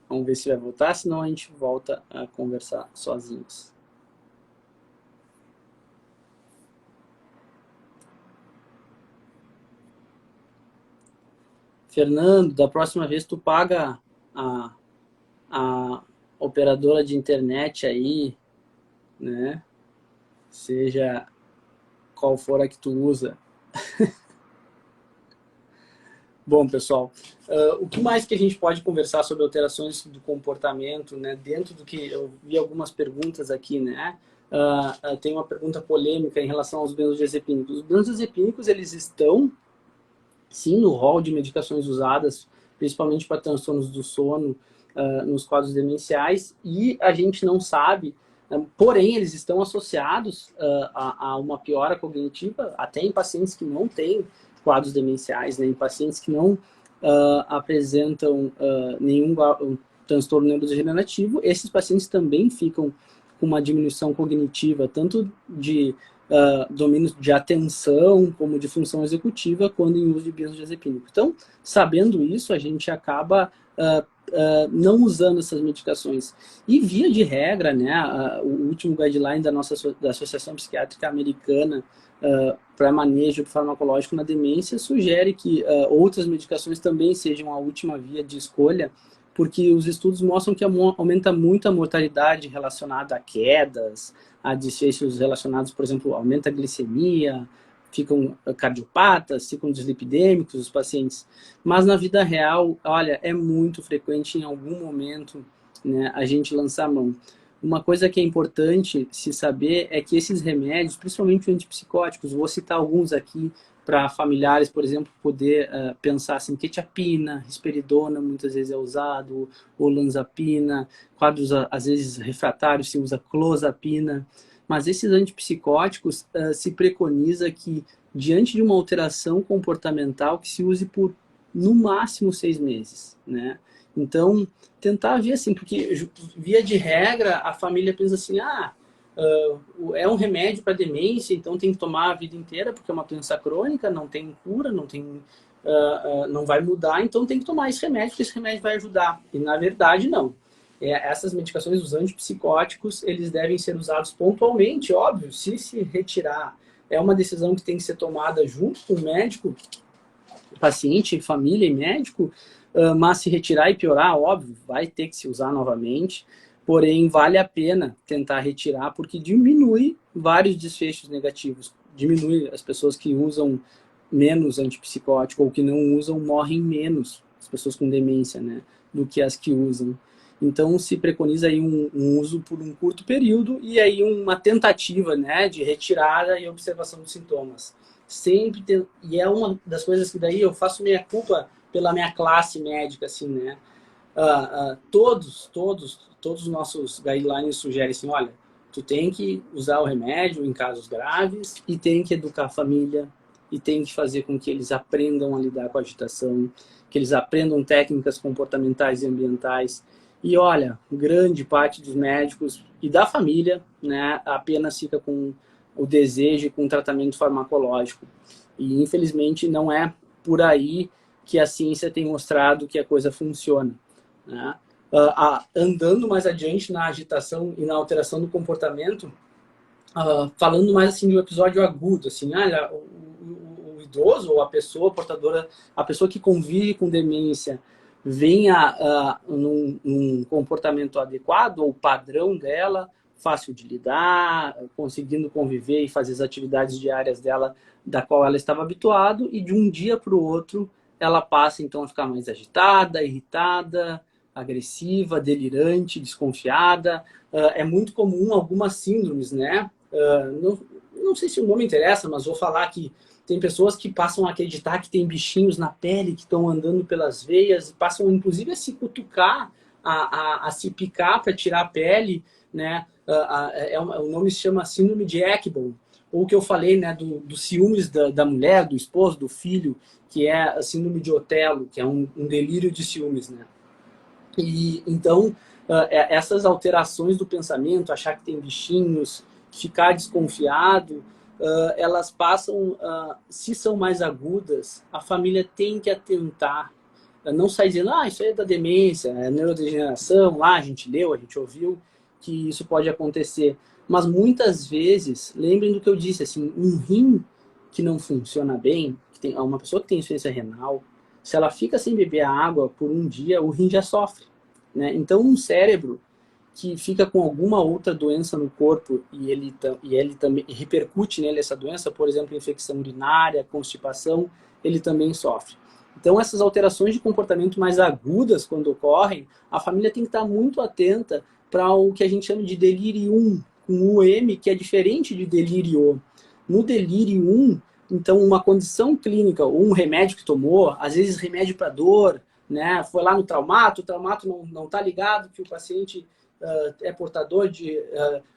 S1: Vamos ver se vai voltar, senão a gente volta a conversar sozinhos. Fernando, da próxima vez tu paga a operadora de internet aí, né? Seja qual for a que tu usa. Bom, pessoal, o que mais que a gente pode conversar sobre alterações do comportamento, né? Dentro do que eu vi algumas perguntas aqui, né? Tem uma pergunta polêmica em relação aos benzodiazepínicos. Os benzodiazepínicos, eles estão, sim, no rol de medicações usadas, principalmente para transtornos do sono, nos quadros demenciais, e a gente não sabe, porém, eles estão associados a uma piora cognitiva, até em pacientes que não têm quadros demenciais, né, em pacientes que não apresentam nenhum transtorno neurodegenerativo, esses pacientes também ficam com uma diminuição cognitiva, tanto de domínio de atenção, como de função executiva, quando em uso de benzodiazepínico. Então, sabendo isso, a gente acaba não usando essas medicações. E via de regra, né, o último guideline da Associação Psiquiátrica Americana para manejo farmacológico na demência sugere que outras medicações também sejam a última via de escolha, porque os estudos mostram que aumenta muito a mortalidade relacionada a quedas, a desfechos relacionados, por exemplo, aumenta a glicemia, ficam cardiopatas, ficam dislipidêmicos os pacientes. Mas na vida real, olha, é muito frequente em algum momento, né, a gente lançar a mão. Uma coisa que é importante se saber é que esses remédios, principalmente antipsicóticos, vou citar alguns aqui para familiares, por exemplo, poder pensar assim, quetiapina, risperidona muitas vezes é usado, olanzapina, quadros às vezes refratários se usa clozapina, mas esses antipsicóticos se preconiza que diante de uma alteração comportamental que se use por no máximo 6 meses, né? Então, tentar ver assim, porque via de regra a família pensa assim, é um remédio para demência, então tem que tomar a vida inteira, porque é uma doença crônica, não tem cura, não vai mudar, então tem que tomar esse remédio, porque esse remédio vai ajudar. E na verdade, não. Essas medicações, os antipsicóticos, eles devem ser usados pontualmente, óbvio, se retirar. É uma decisão que tem que ser tomada junto com o médico, paciente, família e médico, mas se retirar e piorar, óbvio, vai ter que se usar novamente. Porém, vale a pena tentar retirar, porque diminui vários desfechos negativos. Diminui as pessoas que usam menos antipsicótico ou que não usam, morrem menos, as pessoas com demência, né, do que as que usam. Então, se preconiza aí um uso por um curto período e aí uma tentativa, né, de retirada e observação dos sintomas. E é uma das coisas que daí eu faço minha culpa pela minha classe médica, assim, né, Todos os nossos guidelines sugerem assim, olha, tu tem que usar o remédio em casos graves e tem que educar a família e tem que fazer com que eles aprendam a lidar com a agitação, que eles aprendam técnicas comportamentais e ambientais. E olha, grande parte dos médicos e da família, né, apenas fica com o desejo e com o tratamento farmacológico. E infelizmente não é por aí que a ciência tem mostrado que a coisa funciona, né? Andando mais adiante na agitação e na alteração do comportamento, falando mais assim de um episódio agudo, assim, o idoso ou a pessoa portadora, a pessoa que convive com demência, venha num comportamento adequado ou padrão dela, fácil de lidar, conseguindo conviver e fazer as atividades diárias dela, da qual ela estava habituado, e de um dia para o outro ela passa então a ficar mais agitada, irritada, agressiva, delirante, desconfiada. É muito comum algumas síndromes, né? Não sei se o nome interessa, mas vou falar que tem pessoas que passam a acreditar que tem bichinhos na pele que estão andando pelas veias, e passam inclusive a se cutucar, a se picar para tirar a pele, né? O nome se chama síndrome de Ekbom. Ou o que eu falei, né, do ciúmes da mulher, do esposo, do filho, que é a síndrome de Otelo, que é um delírio de ciúmes, né? E então, essas alterações do pensamento, achar que tem bichinhos, ficar desconfiado, elas passam, se são mais agudas, a família tem que atentar, não sair dizendo, isso aí é da demência, é neurodegeneração, lá a gente leu, a gente ouviu que isso pode acontecer. Mas muitas vezes, lembrem do que eu disse, assim, um rim que não funciona bem, que tem uma pessoa que tem insuficiência renal, se ela fica sem beber a água por um dia, o rim já sofre, né? Então, um cérebro que fica com alguma outra doença no corpo e ele também repercute nele essa doença, por exemplo, infecção urinária, constipação, ele também sofre. Então, essas alterações de comportamento mais agudas, quando ocorrem, a família tem que estar muito atenta para o que a gente chama de delirium, com UM, que é diferente de delírio. No delirium, então, uma condição clínica ou um remédio que tomou, às vezes remédio para dor, né? Foi lá no traumato, o traumato não está ligado que o paciente é portador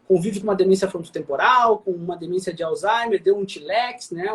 S1: convive com uma demência frontotemporal, com uma demência de Alzheimer, deu um Tilex, né?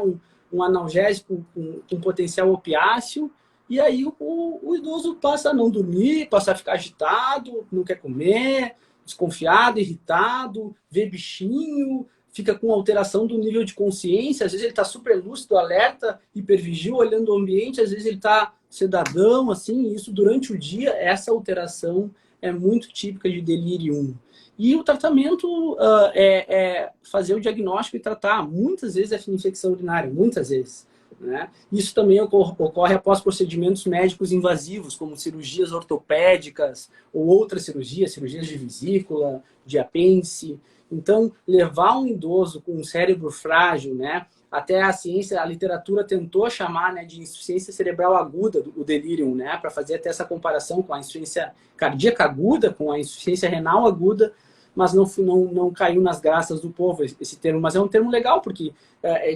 S1: Um analgésico com potencial opiáceo, e aí o idoso passa a não dormir, passa a ficar agitado, não quer comer, desconfiado, irritado, vê bichinho, fica com alteração do nível de consciência, às vezes ele está super lúcido, alerta, hipervigil, olhando o ambiente, às vezes ele está sedadão, assim, e isso durante o dia, essa alteração é muito típica de delírio. E o tratamento é fazer o diagnóstico e tratar. Muitas vezes é infecção urinária, muitas vezes. Né? Isso também ocorre após procedimentos médicos invasivos, como cirurgias ortopédicas ou outras cirurgias de vesícula, de apêndice. Então, levar um idoso com um cérebro frágil, né? Até a ciência, a literatura tentou chamar, né, de insuficiência cerebral aguda, o delírio, né, para fazer até essa comparação com a insuficiência cardíaca aguda, com a insuficiência renal aguda, mas não caiu nas graças do povo esse termo. Mas é um termo legal, porque,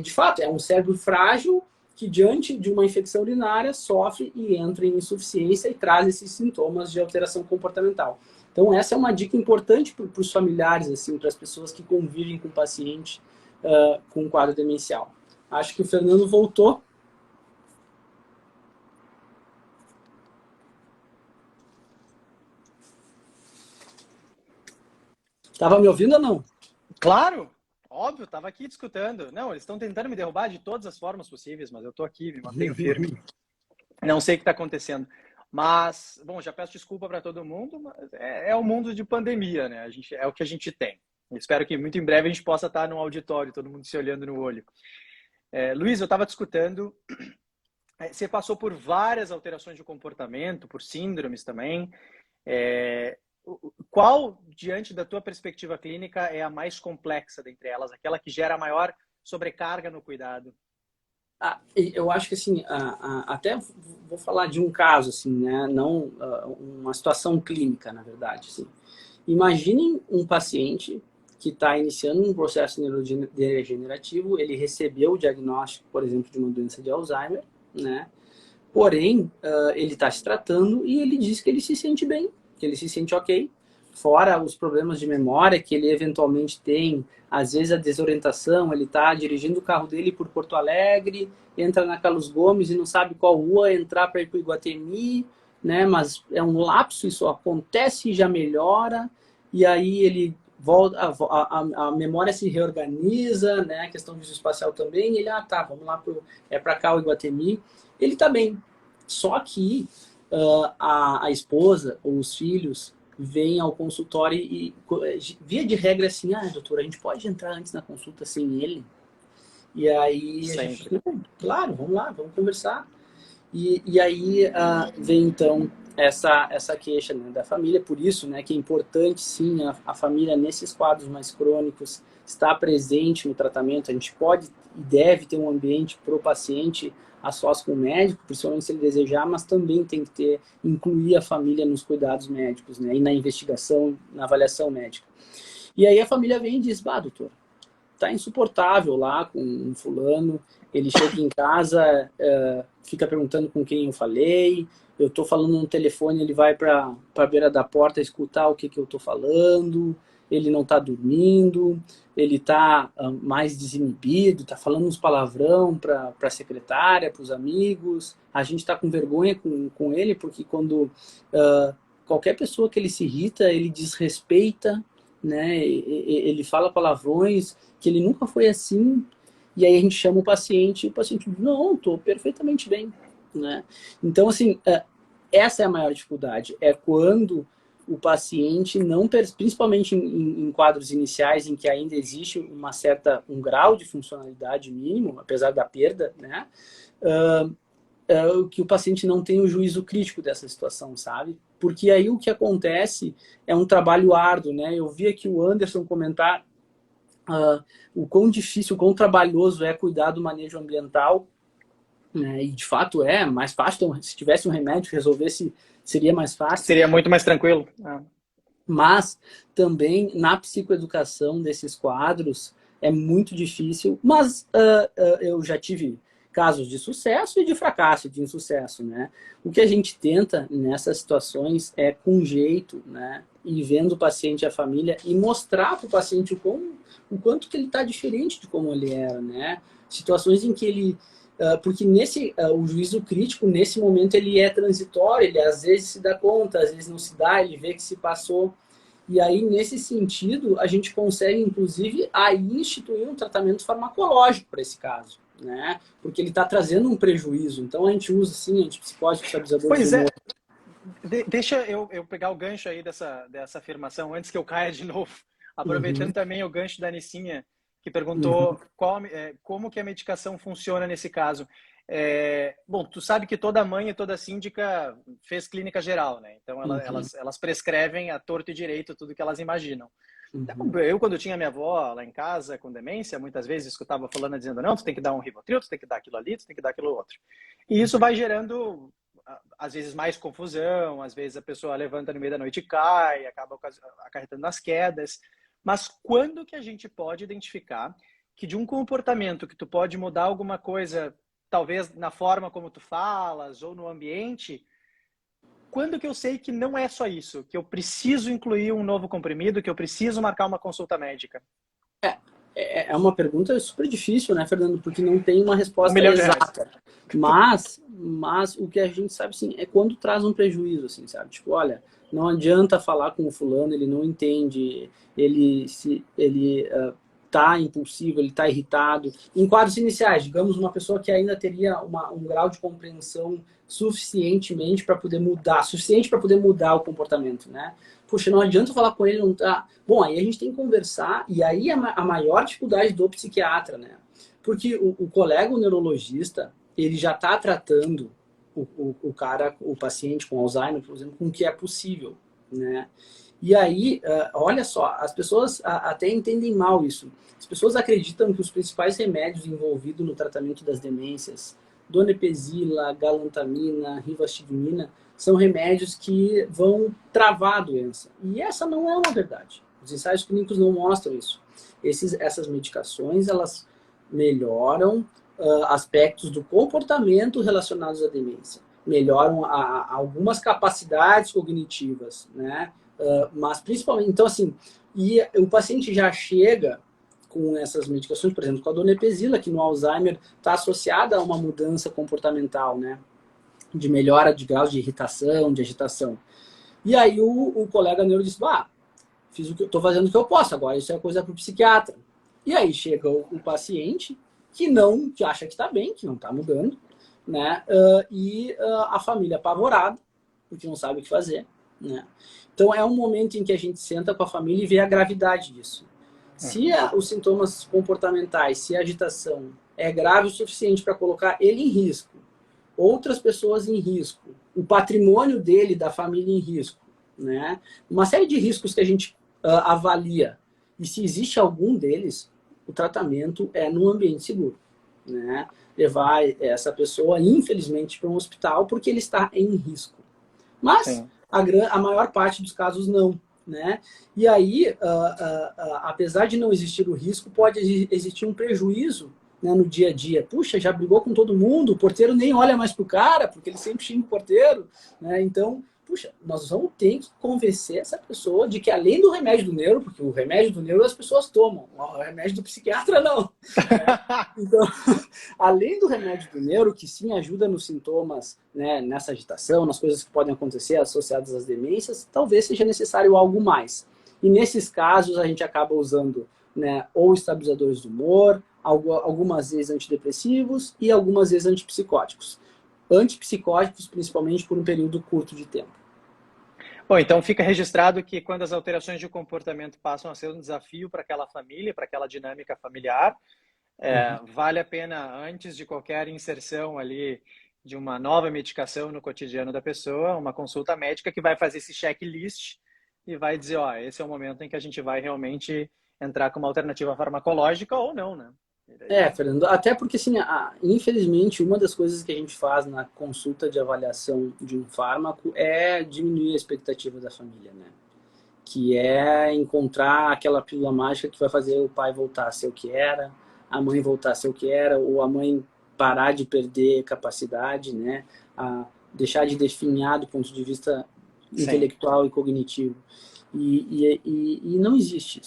S1: de fato, é um cérebro frágil que, diante de uma infecção urinária, sofre e entra em insuficiência e traz esses sintomas de alteração comportamental. Então, essa é uma dica importante para os familiares, assim, para as pessoas que convivem com o paciente com um quadro demencial. Acho que o Fernando voltou. Estava me ouvindo ou não?
S2: Claro, óbvio, estava aqui te escutando. Não, eles estão tentando me derrubar de todas as formas possíveis, mas eu estou aqui, me mantenho firme. Não sei o que está acontecendo. Mas, bom, já peço desculpa para todo mundo, mas é o mundo de pandemia, né? É o que a gente tem. Eu espero que muito em breve a gente possa estar num auditório, todo mundo se olhando no olho. Luiz, eu estava te escutando. Você passou por várias alterações de comportamento, por síndromes também. Qual, diante da tua perspectiva clínica, é a mais complexa dentre elas? Aquela que gera maior sobrecarga no cuidado?
S1: Eu acho que, assim, até vou falar de um caso, assim, né? Não uma situação clínica, na verdade. Assim. Imaginem um paciente que está iniciando um processo neurodegenerativo, ele recebeu o diagnóstico, por exemplo, de uma doença de Alzheimer, né? Porém, ele está se tratando e ele diz que ele se sente bem, que ele se sente ok. Fora os problemas de memória que ele eventualmente tem, às vezes a desorientação, ele está dirigindo o carro dele por Porto Alegre, entra na Carlos Gomes e não sabe qual rua entrar para ir para o Iguatemi, né? Mas é um lapso, isso acontece e já melhora, e aí ele volta, a memória se reorganiza, né? A questão visoespacial também, ele, tá, vamos lá, é para cá o Iguatemi. Ele está bem, só que a esposa ou os filhos vêm ao consultório e, via de regra, assim, doutora, a gente pode entrar antes na consulta sem ele? E aí a gente fica, claro, vamos lá, vamos conversar. E aí vem, então, essa queixa, né, da família. Por isso, né, que é importante, sim, a família, nesses quadros mais crônicos, estar presente no tratamento. A gente pode e deve ter um ambiente para o paciente a sós com o médico, principalmente se ele desejar, mas também tem que incluir a família nos cuidados médicos, né, e na investigação, na avaliação médica. E aí a família vem e diz, doutor, tá insuportável lá com um fulano, ele chega em casa, fica perguntando com quem eu falei, eu tô falando no telefone, ele vai para a beira da porta escutar o que eu tô falando, ele não tá dormindo, ele tá mais desinibido, tá falando uns palavrão para a secretária, para os amigos, a gente tá com vergonha com ele, porque quando qualquer pessoa que ele se irrita, ele desrespeita, né? Ele fala palavrões, que ele nunca foi assim, e aí a gente chama o paciente diz, não, estou perfeitamente bem, né? Então, assim, essa é a maior dificuldade, é quando o paciente não, principalmente em quadros iniciais em que ainda existe um grau de funcionalidade mínimo, apesar da perda, né? Que o paciente não tem o juízo crítico dessa situação, sabe? Porque aí o que acontece é um trabalho árduo, né? Eu vi aqui o Anderson comentar o quão difícil, o quão trabalhoso é cuidar do manejo ambiental, né? E de fato é mais fácil, então, se tivesse um remédio que resolvesse, seria mais fácil.
S2: Seria muito mais tranquilo.
S1: Mas também na psicoeducação desses quadros é muito difícil, mas eu já tive casos de sucesso e de fracasso, de insucesso, né? O que a gente tenta nessas situações é com jeito, né? E vendo o paciente e a família e mostrar para o paciente o quanto que ele está diferente de como ele era, né? Situações em que ele... porque o juízo crítico, nesse momento, ele é transitório, ele às vezes se dá conta, às vezes não se dá, ele vê que se passou. E aí, nesse sentido, a gente consegue, inclusive, aí instituir um tratamento farmacológico para esse caso, né? Porque ele está trazendo um prejuízo. Então, a gente usa, sim, antipsicóticos, estabilizadores de humor.
S2: Deixa eu pegar o gancho aí dessa afirmação, antes que eu caia de novo. Aproveitando também o gancho da Nicinha, que perguntou como que a medicação funciona nesse caso. Bom, tu sabe que toda mãe e toda síndica fez clínica geral, né? Então elas prescrevem a torto e direito tudo que elas imaginam. Então, eu, quando tinha minha avó lá em casa com demência, muitas vezes escutava fulana dizendo, não, tu tem que dar um Rivotril, tu tem que dar aquilo ali, tu tem que dar aquilo outro. E isso vai gerando, às vezes, mais confusão, às vezes a pessoa levanta no meio da noite e cai, acaba acarretando nas quedas. Mas quando que a gente pode identificar que de um comportamento que tu pode mudar alguma coisa, talvez na forma como tu falas ou no ambiente, quando que eu sei que não é só isso, que eu preciso incluir um novo comprimido, que eu preciso marcar uma consulta médica?
S1: É uma pergunta super difícil, né, Fernando? Porque não tem uma resposta
S2: exata.
S1: Mas o que a gente sabe, sim, é quando traz um prejuízo, assim, sabe? Tipo, olha, não adianta falar com o fulano, ele não entende, ele tá impulsivo, ele tá irritado. Em quadros iniciais, digamos, uma pessoa que ainda teria um grau de compreensão suficiente para poder mudar o comportamento, né? Puxa, não adianta falar com ele, não tá... Bom, aí a gente tem que conversar, e aí a maior dificuldade do psiquiatra, né? Porque o colega, o neurologista, ele já está tratando o paciente com Alzheimer, por exemplo, com o que é possível, né? E aí, olha só, as pessoas até entendem mal isso. As pessoas acreditam que os principais remédios envolvidos no tratamento das demências, donepezila, galantamina, rivastigmina, são remédios que vão travar a doença. E essa não é uma verdade. Os ensaios clínicos não mostram isso. Essas medicações, elas melhoram aspectos do comportamento relacionados à demência, melhoram algumas capacidades cognitivas, né? Mas principalmente, então assim, e o paciente já chega com essas medicações, por exemplo, com a donepezila, que no Alzheimer está associada a uma mudança comportamental, né? De melhora de graus de irritação, de agitação. E aí o colega neuro disse, fiz o que eu estou fazendo o que eu posso, agora isso é coisa para o psiquiatra. E aí chega o paciente que acha que está bem, que não está mudando, né? A família apavorada, porque não sabe o que fazer, né? Então é um momento em que a gente senta com a família e vê a gravidade disso. Se os sintomas comportamentais, se a agitação é grave o suficiente para colocar ele em risco, outras pessoas em risco, o patrimônio dele, da família em risco, né? Uma série de riscos que a gente avalia. E se existe algum deles, o tratamento é num ambiente seguro, né? Levar essa pessoa, infelizmente, para um hospital porque ele está em risco. Mas a maior parte dos casos não, né? E aí, apesar de não existir o risco, pode existir um prejuízo, né, no dia a dia. Puxa, já brigou com todo mundo, o porteiro nem olha mais pro cara, porque ele sempre xinga o porteiro, né? Então, puxa, nós vamos ter que convencer essa pessoa de que além do remédio do neuro, porque o remédio do neuro as pessoas tomam, o remédio do psiquiatra não. Né? Então, além do remédio do neuro, que sim ajuda nos sintomas, né, nessa agitação, nas coisas que podem acontecer associadas às demências, talvez seja necessário algo mais. E nesses casos a gente acaba usando, né, ou estabilizadores do humor, algumas vezes antidepressivos e algumas vezes antipsicóticos. Antipsicóticos, principalmente por um período curto de tempo.
S2: Bom, então fica registrado que quando as alterações de comportamento passam a ser um desafio para aquela família, para aquela dinâmica familiar, vale a pena, antes de qualquer inserção ali de uma nova medicação no cotidiano da pessoa, uma consulta médica que vai fazer esse checklist e vai dizer, esse é o momento em que a gente vai realmente entrar com uma alternativa farmacológica ou não, né?
S1: Fernando, até porque, assim, infelizmente, uma das coisas que a gente faz na consulta de avaliação de um fármaco é diminuir a expectativa da família, né? Que é encontrar aquela pílula mágica que vai fazer o pai voltar a ser o que era, a mãe voltar a ser o que era, ou a mãe parar de perder capacidade, né? A deixar de definhar do ponto de vista intelectual e cognitivo. E não existe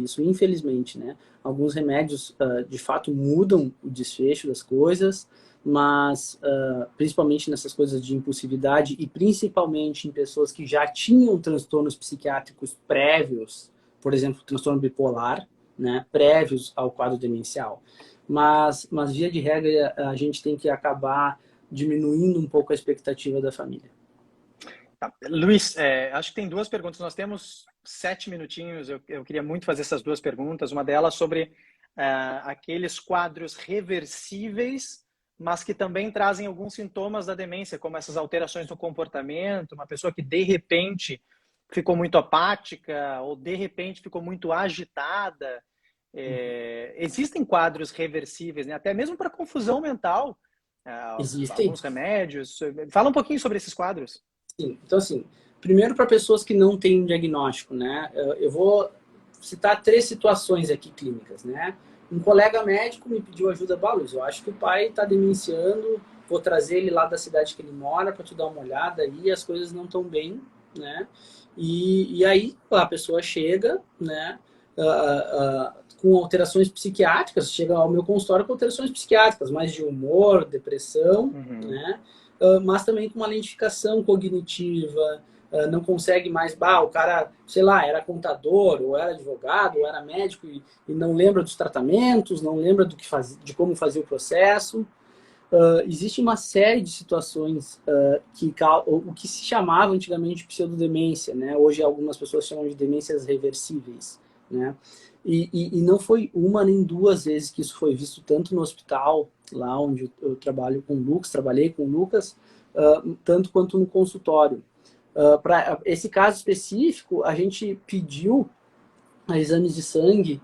S1: isso, infelizmente, né? Alguns remédios, de fato, mudam o desfecho das coisas, mas principalmente nessas coisas de impulsividade e principalmente em pessoas que já tinham transtornos psiquiátricos prévios, por exemplo, transtorno bipolar, né? Prévios ao quadro demencial. Mas via de regra, a gente tem que acabar diminuindo um pouco a expectativa da família.
S2: Luiz, acho que tem duas perguntas. Nós temos 7 minutinhos. Eu queria muito fazer essas duas perguntas. Uma delas sobre aqueles quadros reversíveis, mas que também trazem alguns sintomas da demência, como essas alterações no comportamento, uma pessoa que de repente ficou muito apática ou de repente ficou muito agitada. Existem quadros reversíveis, né? Até mesmo para confusão mental.
S1: Existem.
S2: Alguns remédios. Fala um pouquinho sobre esses quadros.
S1: Sim. Então, assim, primeiro para pessoas que não têm diagnóstico, né? Eu vou citar 3 situações aqui clínicas, né? Um colega médico me pediu ajuda, Luiz, eu acho que o pai está demenciando, vou trazer ele lá da cidade que ele mora para tu dar uma olhada aí, as coisas não estão bem, né? E aí a pessoa chega, né? Com alterações psiquiátricas, chega ao meu consultório com alterações psiquiátricas, mais de humor, depressão, né? Mas também com uma lentificação cognitiva, não consegue mais, o cara, sei lá, era contador, ou era advogado, ou era médico e não lembra dos tratamentos, não lembra de como fazer o processo. Existe uma série de situações o que se chamava antigamente de pseudodemência, né? Hoje algumas pessoas chamam de demências reversíveis, né? E não foi uma nem 2 vezes que isso foi visto, tanto no hospital, lá onde eu trabalhei com o Lucas, tanto quanto no consultório. Para esse caso específico, a gente pediu exames de sangue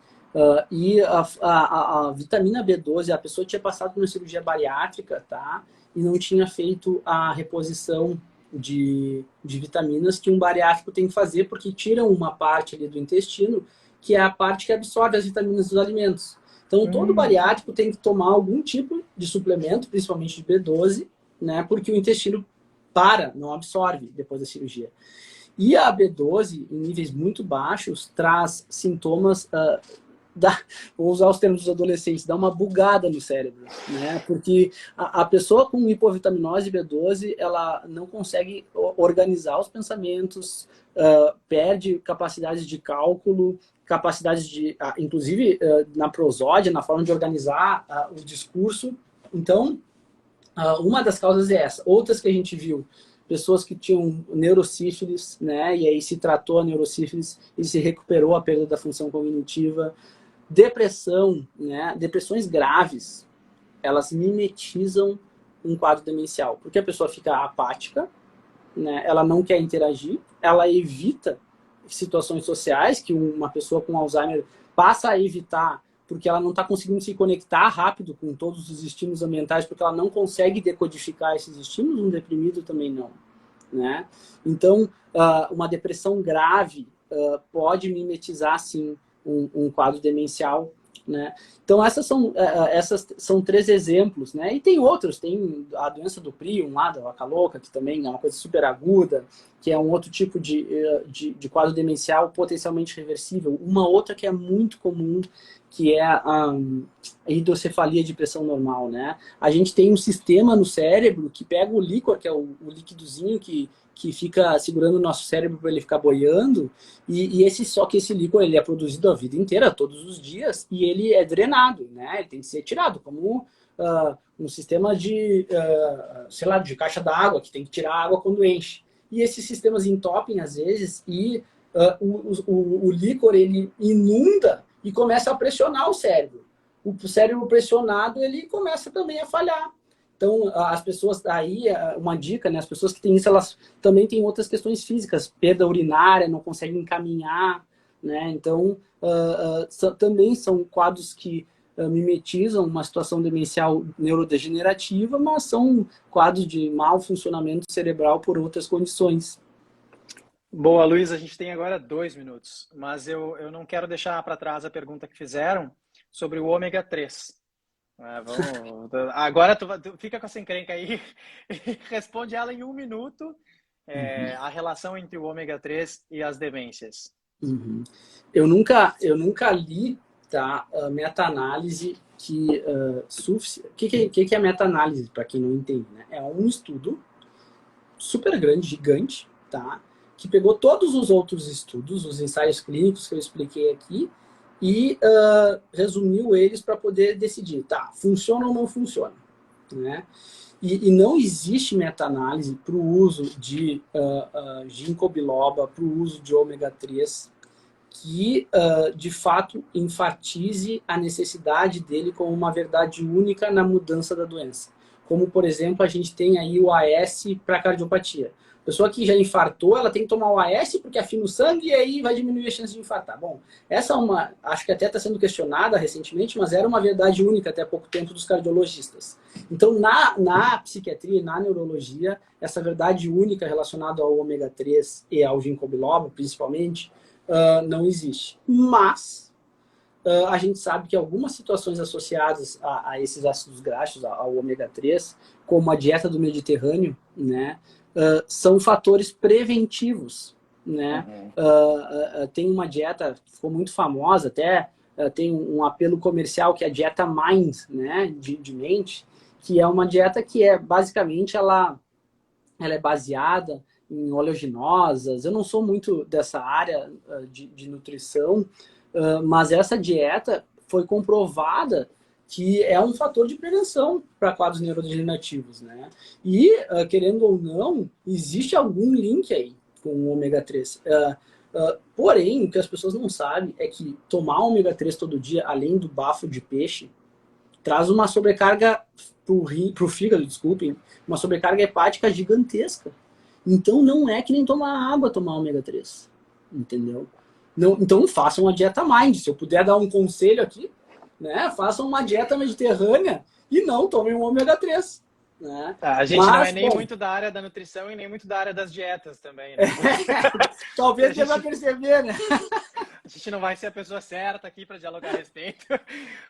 S1: e a vitamina B12, a pessoa tinha passado por uma cirurgia bariátrica, tá? E não tinha feito a reposição de vitaminas que um bariátrico tem que fazer, porque tiram uma parte ali do intestino, que é a parte que absorve as vitaminas dos alimentos. Então, todo bariátrico tem que tomar algum tipo de suplemento, principalmente de B12, né? Porque o intestino não absorve depois da cirurgia. E a B12, em níveis muito baixos, traz sintomas, vou usar os termos dos adolescentes, dá uma bugada no cérebro, né? Porque a pessoa com hipovitaminose B12, ela não consegue organizar os pensamentos, perde capacidades de cálculo, capacidades de, inclusive na prosódia, na forma de organizar o discurso. Então, uma das causas é essa. Outras que a gente viu, pessoas que tinham neurosífilis, né? E aí se tratou a neurosífilis e se recuperou a perda da função cognitiva. Depressão, né? Depressões graves, elas mimetizam um quadro demencial, porque a pessoa fica apática, né? Ela não quer interagir, ela evita situações sociais que uma pessoa com Alzheimer passa a evitar porque ela não está conseguindo se conectar rápido com todos os estímulos ambientais, porque ela não consegue decodificar esses estímulos, um deprimido também não, né? Então, uma depressão grave pode mimetizar, sim, um quadro demencial, né? Então, essas são 3 exemplos, né? E tem outros, tem a doença do prion, lá da vaca louca, que também é uma coisa super aguda, que é um outro tipo de quadro demencial potencialmente reversível. Uma outra que é muito comum, que é a hidrocefalia de pressão normal, né? A gente tem um sistema no cérebro que pega o líquor, que é o líquidozinho que fica segurando o nosso cérebro para ele ficar boiando, só que esse líquor ele é produzido a vida inteira, todos os dias, e ele é drenado, né? Ele tem que ser tirado, como um sistema de, sei lá, de caixa d'água, que tem que tirar a água quando enche. E esses sistemas entopem às vezes, e o líquor ele inunda e começa a pressionar o cérebro. O cérebro pressionado, ele começa também a falhar. Então, as pessoas, aí, uma dica, né? As pessoas que têm isso, elas também têm outras questões físicas, perda urinária, não conseguem caminhar, né? Então, também são quadros que mimetizam uma situação demencial neurodegenerativa, mas são quadros de mau funcionamento cerebral por outras condições.
S2: Boa, Luiz, a gente tem agora 2 minutos, mas eu não quero deixar para trás a pergunta que fizeram sobre o ômega 3. Agora tu fica com essa encrenca aí e responde ela em 1 minuto, a relação entre o ômega 3 e as demências.
S1: Uhum. Eu nunca li, tá, a meta-análise que... O que é meta-análise, para quem não entende, né? É um estudo super grande, gigante, tá? Que pegou todos os outros estudos, os ensaios clínicos que eu expliquei aqui, e resumiu eles para poder decidir, tá, funciona ou não funciona, né? E não existe meta-análise para o uso de ginkgo biloba, para o uso de ômega 3, que de fato enfatize a necessidade dele como uma verdade única na mudança da doença. Como, por exemplo, a gente tem aí o AS para cardiopatia. A pessoa que já infartou, ela tem que tomar o AS porque afina o sangue e aí vai diminuir a chance de infartar. Bom, essa é acho que até está sendo questionada recentemente, mas era uma verdade única até há pouco tempo dos cardiologistas. Então, na psiquiatria e na neurologia, essa verdade única relacionada ao ômega 3 e ao ginkgo biloba, principalmente, não existe. Mas a gente sabe que algumas situações associadas a esses ácidos graxos, ao ômega 3, como a dieta do Mediterrâneo, né, são fatores preventivos, né? Tem uma dieta que ficou muito famosa, até tem um apelo comercial que é a dieta Mind, né, de mente, que é uma dieta que basicamente ela é baseada em oleaginosas. Eu não sou muito dessa área de nutrição, mas essa dieta foi comprovada que é um fator de prevenção para quadros neurodegenerativos, né? E, querendo ou não, existe algum link aí com o ômega 3. Porém, o que as pessoas não sabem é que tomar ômega 3 todo dia, além do bafo de peixe, traz uma sobrecarga para o fígado, desculpem, uma sobrecarga hepática gigantesca. Então, não é que nem tomar água tomar ômega 3, entendeu? Não, então, façam uma dieta Mind. Se eu puder dar um conselho aqui, né, façam uma dieta mediterrânea e não tomem um ômega 3. Né?
S2: A gente não é nem muito da área da nutrição e nem muito da área das dietas também, né?
S1: Talvez dê pra perceber, né?
S2: A gente não vai ser a pessoa certa aqui para dialogar a respeito.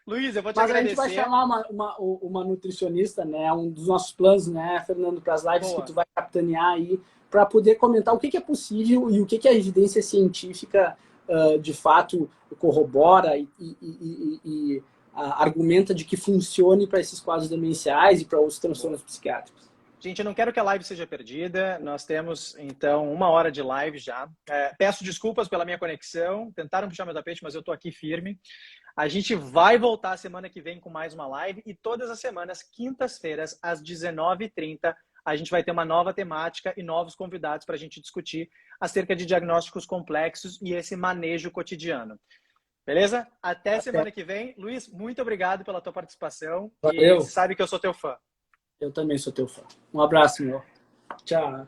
S2: Luiz, eu vou te
S1: Mas
S2: agradecer.
S1: a gente vai chamar uma nutricionista, né? Um dos nossos planos, né, Fernando, para as lives
S2: Boa.
S1: que tu vai capitanear aí, para poder comentar o que é possível e o que a evidência científica de fato corrobora e argumenta de que funcione para esses quadros demenciais e para outros transtornos psiquiátricos.
S2: Gente, eu não quero que a live seja perdida. Nós temos, então, 1 hora de live já. Peço desculpas pela minha conexão. Tentaram puxar meu tapete, mas eu estou aqui firme. A gente vai voltar semana que vem com mais uma live. E todas as semanas, quintas-feiras, às 19h30, a gente vai ter uma nova temática e novos convidados para a gente discutir acerca de diagnósticos complexos e esse manejo cotidiano. Beleza? Até semana que vem. Luiz, muito obrigado pela tua participação.
S1: Valeu.
S2: E sabe que eu sou teu fã.
S1: Eu também sou teu fã. Um abraço, meu. Tchau.